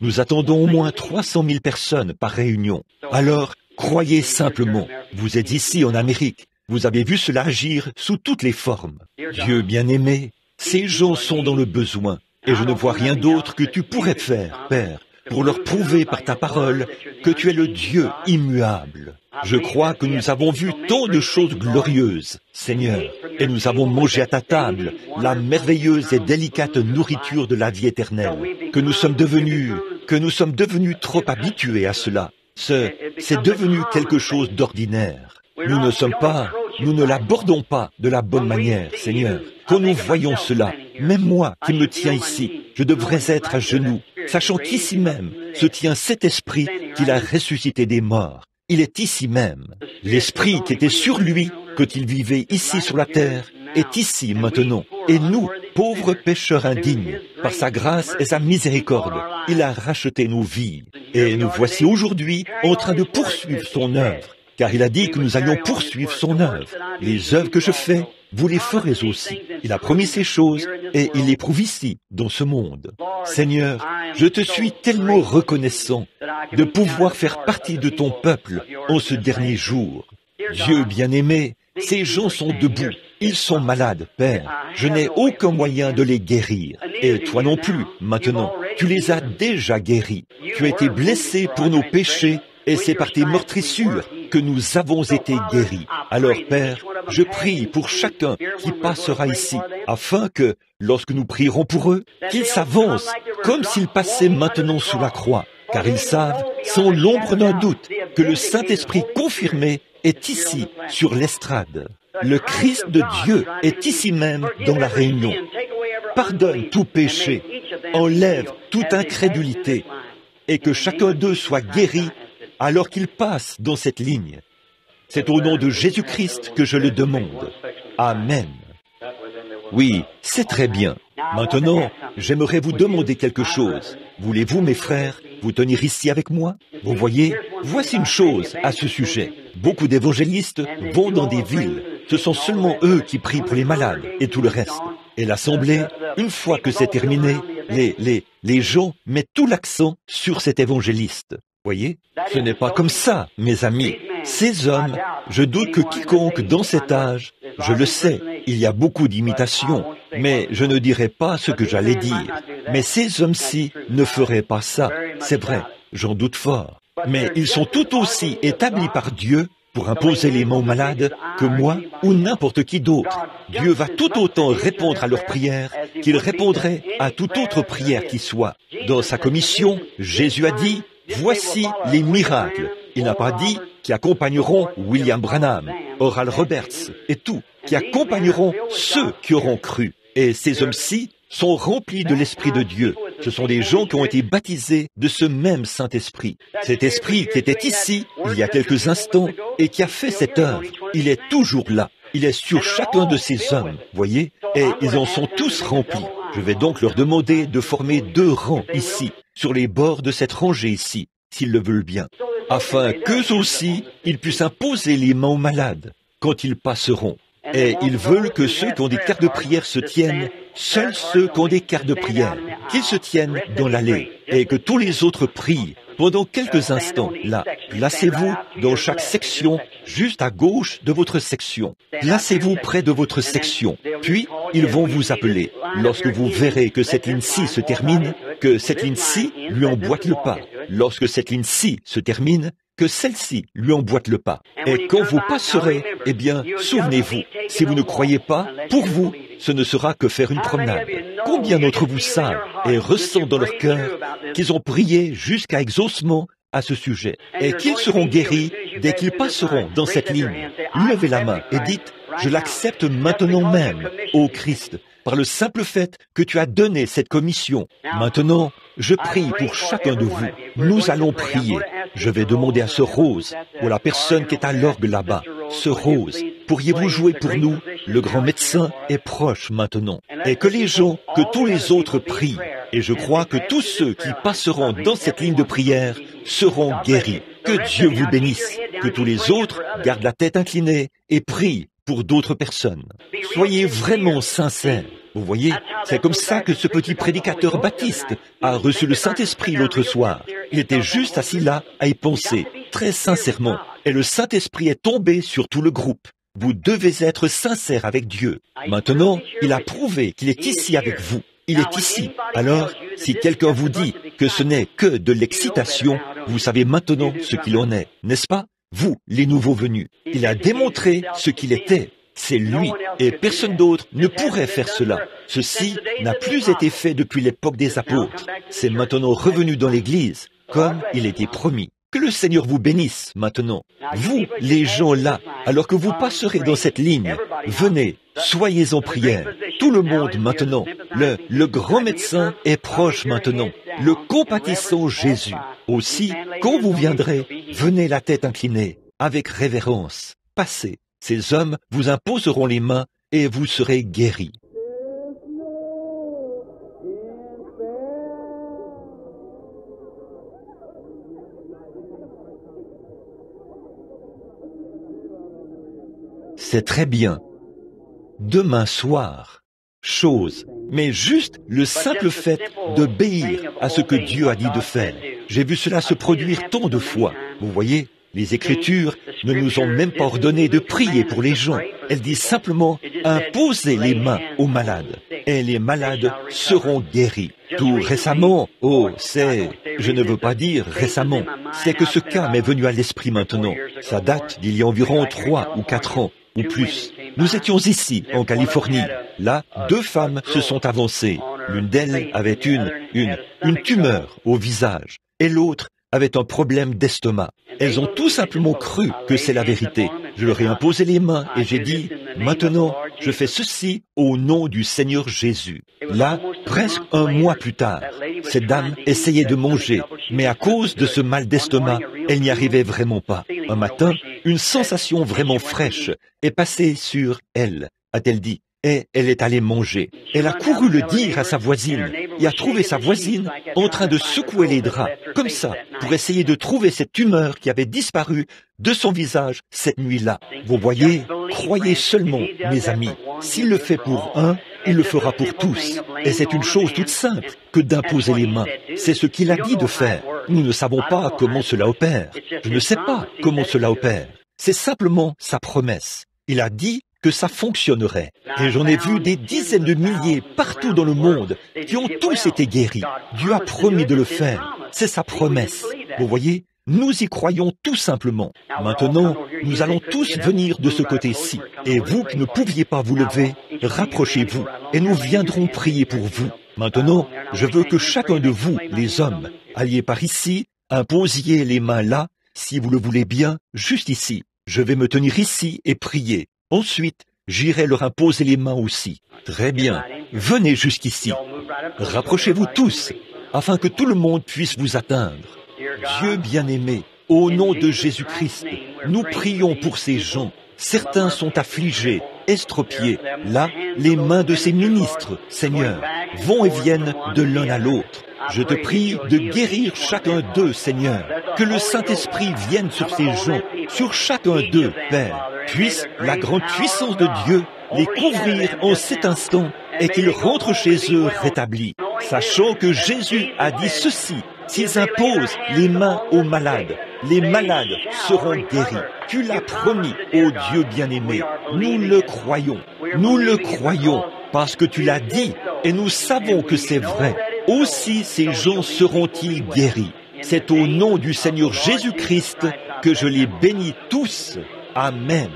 Nous attendons au moins 300 000 personnes par réunion. Alors, croyez simplement, vous êtes ici en Amérique, vous avez vu cela agir sous toutes les formes. Dieu bien-aimé, ces gens sont dans le besoin. Et je ne vois rien d'autre que tu pourrais faire, Père, pour leur prouver par ta parole que tu es le Dieu immuable. Je crois que nous avons vu tant de choses glorieuses, Seigneur, et nous avons mangé à ta table la merveilleuse et délicate nourriture de la vie éternelle, que nous sommes devenus trop habitués à cela. C'est devenu quelque chose d'ordinaire. Nous ne l'abordons pas de la bonne manière, Seigneur. Quand nous voyons cela, même moi qui me tiens ici, je devrais être à genoux, sachant qu'ici même se tient cet esprit qu'il a ressuscité des morts. Il est ici même. L'esprit qui était sur lui quand il vivait ici sur la terre est ici maintenant. Et nous, pauvres pécheurs indignes, par sa grâce et sa miséricorde, il a racheté nos vies. Et nous voici aujourd'hui en train de poursuivre son œuvre. Car il a dit que nous allions poursuivre son œuvre. Les œuvres que je fais, vous les ferez aussi. Il a promis ces choses et il les prouve ici, dans ce monde. Seigneur, je te suis tellement reconnaissant de pouvoir faire partie de ton peuple en ce dernier jour. Dieu bien-aimé, ces gens sont debout. Ils sont malades, Père. Je n'ai aucun moyen de les guérir. Et toi non plus, maintenant. Tu les as déjà guéris. Tu as été blessé pour nos péchés. Et c'est par tes meurtrissures que nous avons été guéris. Alors, Père, je prie pour chacun qui passera ici, afin que, lorsque nous prierons pour eux, qu'ils s'avancent comme s'ils passaient maintenant sous la croix, car ils savent, sans l'ombre d'un doute, que le Saint-Esprit confirmé est ici, sur l'estrade. Le Christ de Dieu est ici même dans la réunion. Pardonne tout péché, enlève toute incrédulité, et que chacun d'eux soit guéri alors qu'il passe dans cette ligne. C'est au nom de Jésus-Christ que je le demande. Amen. Oui, c'est très bien. Maintenant, j'aimerais vous demander quelque chose. Voulez-vous, mes frères, vous tenir ici avec moi? Vous voyez, voici une chose à ce sujet. Beaucoup d'évangélistes vont dans des villes. Ce sont seulement eux qui prient pour les malades et tout le reste. Et l'assemblée, une fois que c'est terminé, les gens mettent tout l'accent sur cet évangéliste. Voyez, ce n'est pas comme ça, mes amis. Ces hommes, je doute que quiconque dans cet âge, je le sais, il y a beaucoup d'imitations, mais je ne dirai pas ce que j'allais dire. Mais ces hommes-ci ne feraient pas ça, c'est vrai, j'en doute fort. Mais ils sont tout aussi établis par Dieu pour imposer les mains aux malades que moi ou n'importe qui d'autre. Dieu va tout autant répondre à leurs prières qu'il répondrait à toute autre prière qui soit. Dans sa commission, Jésus a dit, « Voici les miracles ». Il n'a pas dit qui accompagneront William Branham, Oral Roberts et tout, qui accompagneront ceux qui auront cru. Et ces hommes-ci sont remplis de l'Esprit de Dieu. Ce sont des gens qui ont été baptisés de ce même Saint-Esprit. Cet Esprit qui était ici, il y a quelques instants, et qui a fait cette œuvre, il est toujours là. Il est sur chacun de ces hommes, voyez, et ils en sont tous remplis. Je vais donc leur demander de former 2 rangs ici, sur les bords de cette rangée ici, s'ils le veulent bien, afin qu'eux aussi, ils puissent imposer les mains aux malades quand ils passeront. Et ils veulent que ceux qui ont des cartes de prière se tiennent, seuls ceux qui ont des cartes de prière, qu'ils se tiennent dans l'allée, et que tous les autres prient pendant quelques instants. Là, placez-vous dans chaque section, juste à gauche de votre section. Placez-vous près de votre section, puis ils vont vous appeler. Lorsque vous verrez que cette ligne-ci se termine, que cette ligne-ci lui emboîte le pas. Lorsque cette ligne-ci se termine, que celle-ci lui emboîte le pas. Et quand vous passerez, eh bien, souvenez-vous, si vous ne croyez pas, pour vous, ce ne sera que faire une promenade. Combien d'entre vous savent et ressentent dans leur cœur qu'ils ont prié jusqu'à exaucement à ce sujet et qu'ils seront guéris dès qu'ils passeront dans cette ligne? Levez la main et dites, je l'accepte maintenant même, ô Christ, par le simple fait que tu as donné cette commission. Maintenant, je prie pour chacun de vous. Nous allons prier. Je vais demander à Sœur Rose, ou à la personne qui est à l'orgue là-bas. Sœur Rose, pourriez-vous jouer pour nous? Le grand médecin est proche maintenant. Et que les gens, que tous les autres prient. Et je crois que tous ceux qui passeront dans cette ligne de prière seront guéris. Que Dieu vous bénisse. Que tous les autres gardent la tête inclinée et prient pour d'autres personnes. Soyez vraiment sincères. Vous voyez, c'est comme ça que ce petit prédicateur baptiste a reçu le Saint-Esprit l'autre soir. Il était juste assis là à y penser, très sincèrement. Et le Saint-Esprit est tombé sur tout le groupe. Vous devez être sincère avec Dieu. Maintenant, il a prouvé qu'il est ici avec vous. Il est ici. Alors, si quelqu'un vous dit que ce n'est que de l'excitation, vous savez maintenant ce qu'il en est, n'est-ce pas? Vous, les nouveaux venus. Il a démontré ce qu'il était. C'est lui, et personne d'autre ne pourrait faire cela. Ceci n'a plus été fait depuis l'époque des apôtres. C'est maintenant revenu dans l'Église, comme il était promis. Que le Seigneur vous bénisse maintenant. Vous, les gens là, alors que vous passerez dans cette ligne, venez, soyez en prière. Tout le monde maintenant. Le grand médecin est proche maintenant. Le compatissant Jésus. Aussi, quand vous viendrez, venez la tête inclinée, avec révérence. Passez. Ces hommes vous imposeront les mains et vous serez guéris. C'est très bien. Demain soir, chose, mais juste le simple fait d'obéir à ce que Dieu a dit de faire. J'ai vu cela se produire tant de fois. Vous voyez, les Écritures ne nous ont même pas ordonné de prier pour les gens. Elles disent simplement « imposez les mains aux malades » et les malades seront guéris. Tout récemment, je ne veux pas dire récemment, c'est que ce cas m'est venu à l'esprit maintenant. Ça date d'il y a environ 3 ou 4 ans, ou plus. Nous étions ici, en Californie. Là, 2 femmes se sont avancées. L'une d'elles avait une tumeur au visage, et l'autre avait un problème d'estomac. Elles ont tout simplement cru que c'est la vérité. Je leur ai imposé les mains et j'ai dit, maintenant, je fais ceci au nom du Seigneur Jésus. Là, presque un mois plus tard, cette dame essayait de manger, mais à cause de ce mal d'estomac, elle n'y arrivait vraiment pas. Un matin, une sensation vraiment fraîche est passée sur elle, a-t-elle dit. Et elle est allée manger. Elle a couru le dire à sa voisine et a trouvé sa voisine en train de secouer les draps, comme ça, pour essayer de trouver cette tumeur qui avait disparu de son visage cette nuit-là. Vous voyez, croyez seulement, mes amis, s'il le fait pour un, il le fera pour tous. Et c'est une chose toute simple que d'imposer les mains. C'est ce qu'il a dit de faire. Nous ne savons pas comment cela opère. Je ne sais pas comment cela opère. C'est simplement sa promesse. Il a dit que ça fonctionnerait. Et j'en ai vu des dizaines de milliers partout dans le monde qui ont tous été guéris. Dieu a promis de le faire. C'est sa promesse. Vous voyez, Nous y croyons tout simplement. Maintenant, nous allons tous venir de ce côté-ci. Et vous qui ne pouviez pas vous lever, rapprochez-vous et nous viendrons prier pour vous. Maintenant, je veux que chacun de vous, les hommes, alliez par ici, imposiez les mains là, si vous le voulez bien, juste ici. Je vais me tenir ici et prier. Ensuite, j'irai leur imposer les mains aussi. Très bien. Venez jusqu'ici. Rapprochez-vous tous, afin que tout le monde puisse vous atteindre. Dieu bien-aimé, au nom de Jésus-Christ, nous prions pour ces gens. Certains sont affligés, estropiés. Là, les mains de ces ministres, Seigneur, vont et viennent de l'un à l'autre. Je te prie de guérir chacun d'eux, Seigneur. Que le Saint-Esprit vienne sur ces gens, sur chacun d'eux, Père. Puisse la grande puissance de Dieu les couvrir en cet instant et qu'ils rentrent chez eux rétablis, sachant que Jésus a dit ceci: s'ils imposent les mains aux malades, les malades seront guéris. Tu l'as promis, ô Dieu bien-aimé. Nous le croyons, parce que tu l'as dit, et nous savons que c'est vrai. Aussi ces gens seront-ils guéris. C'est au nom du Seigneur Jésus-Christ que je les bénis tous. Amen.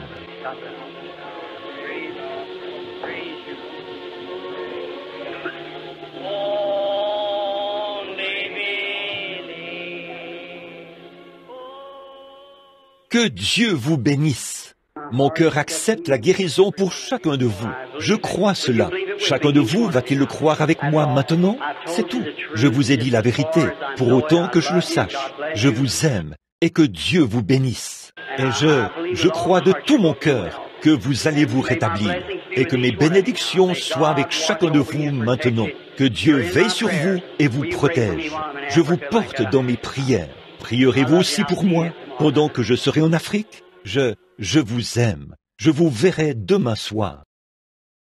Que Dieu vous bénisse. Mon cœur accepte la guérison pour chacun de vous. Je crois cela. Chacun de vous va-t-il le croire avec moi maintenant? C'est tout. Je vous ai dit la vérité, pour autant que je le sache. Je vous aime et que Dieu vous bénisse. Et je crois de tout mon cœur que vous allez vous rétablir et que mes bénédictions soient avec chacun de vous maintenant. Que Dieu veille sur vous et vous protège. Je vous porte dans mes prières. Prierez-vous aussi pour moi pendant que je serai en Afrique? Je vous aime. Je vous verrai demain soir.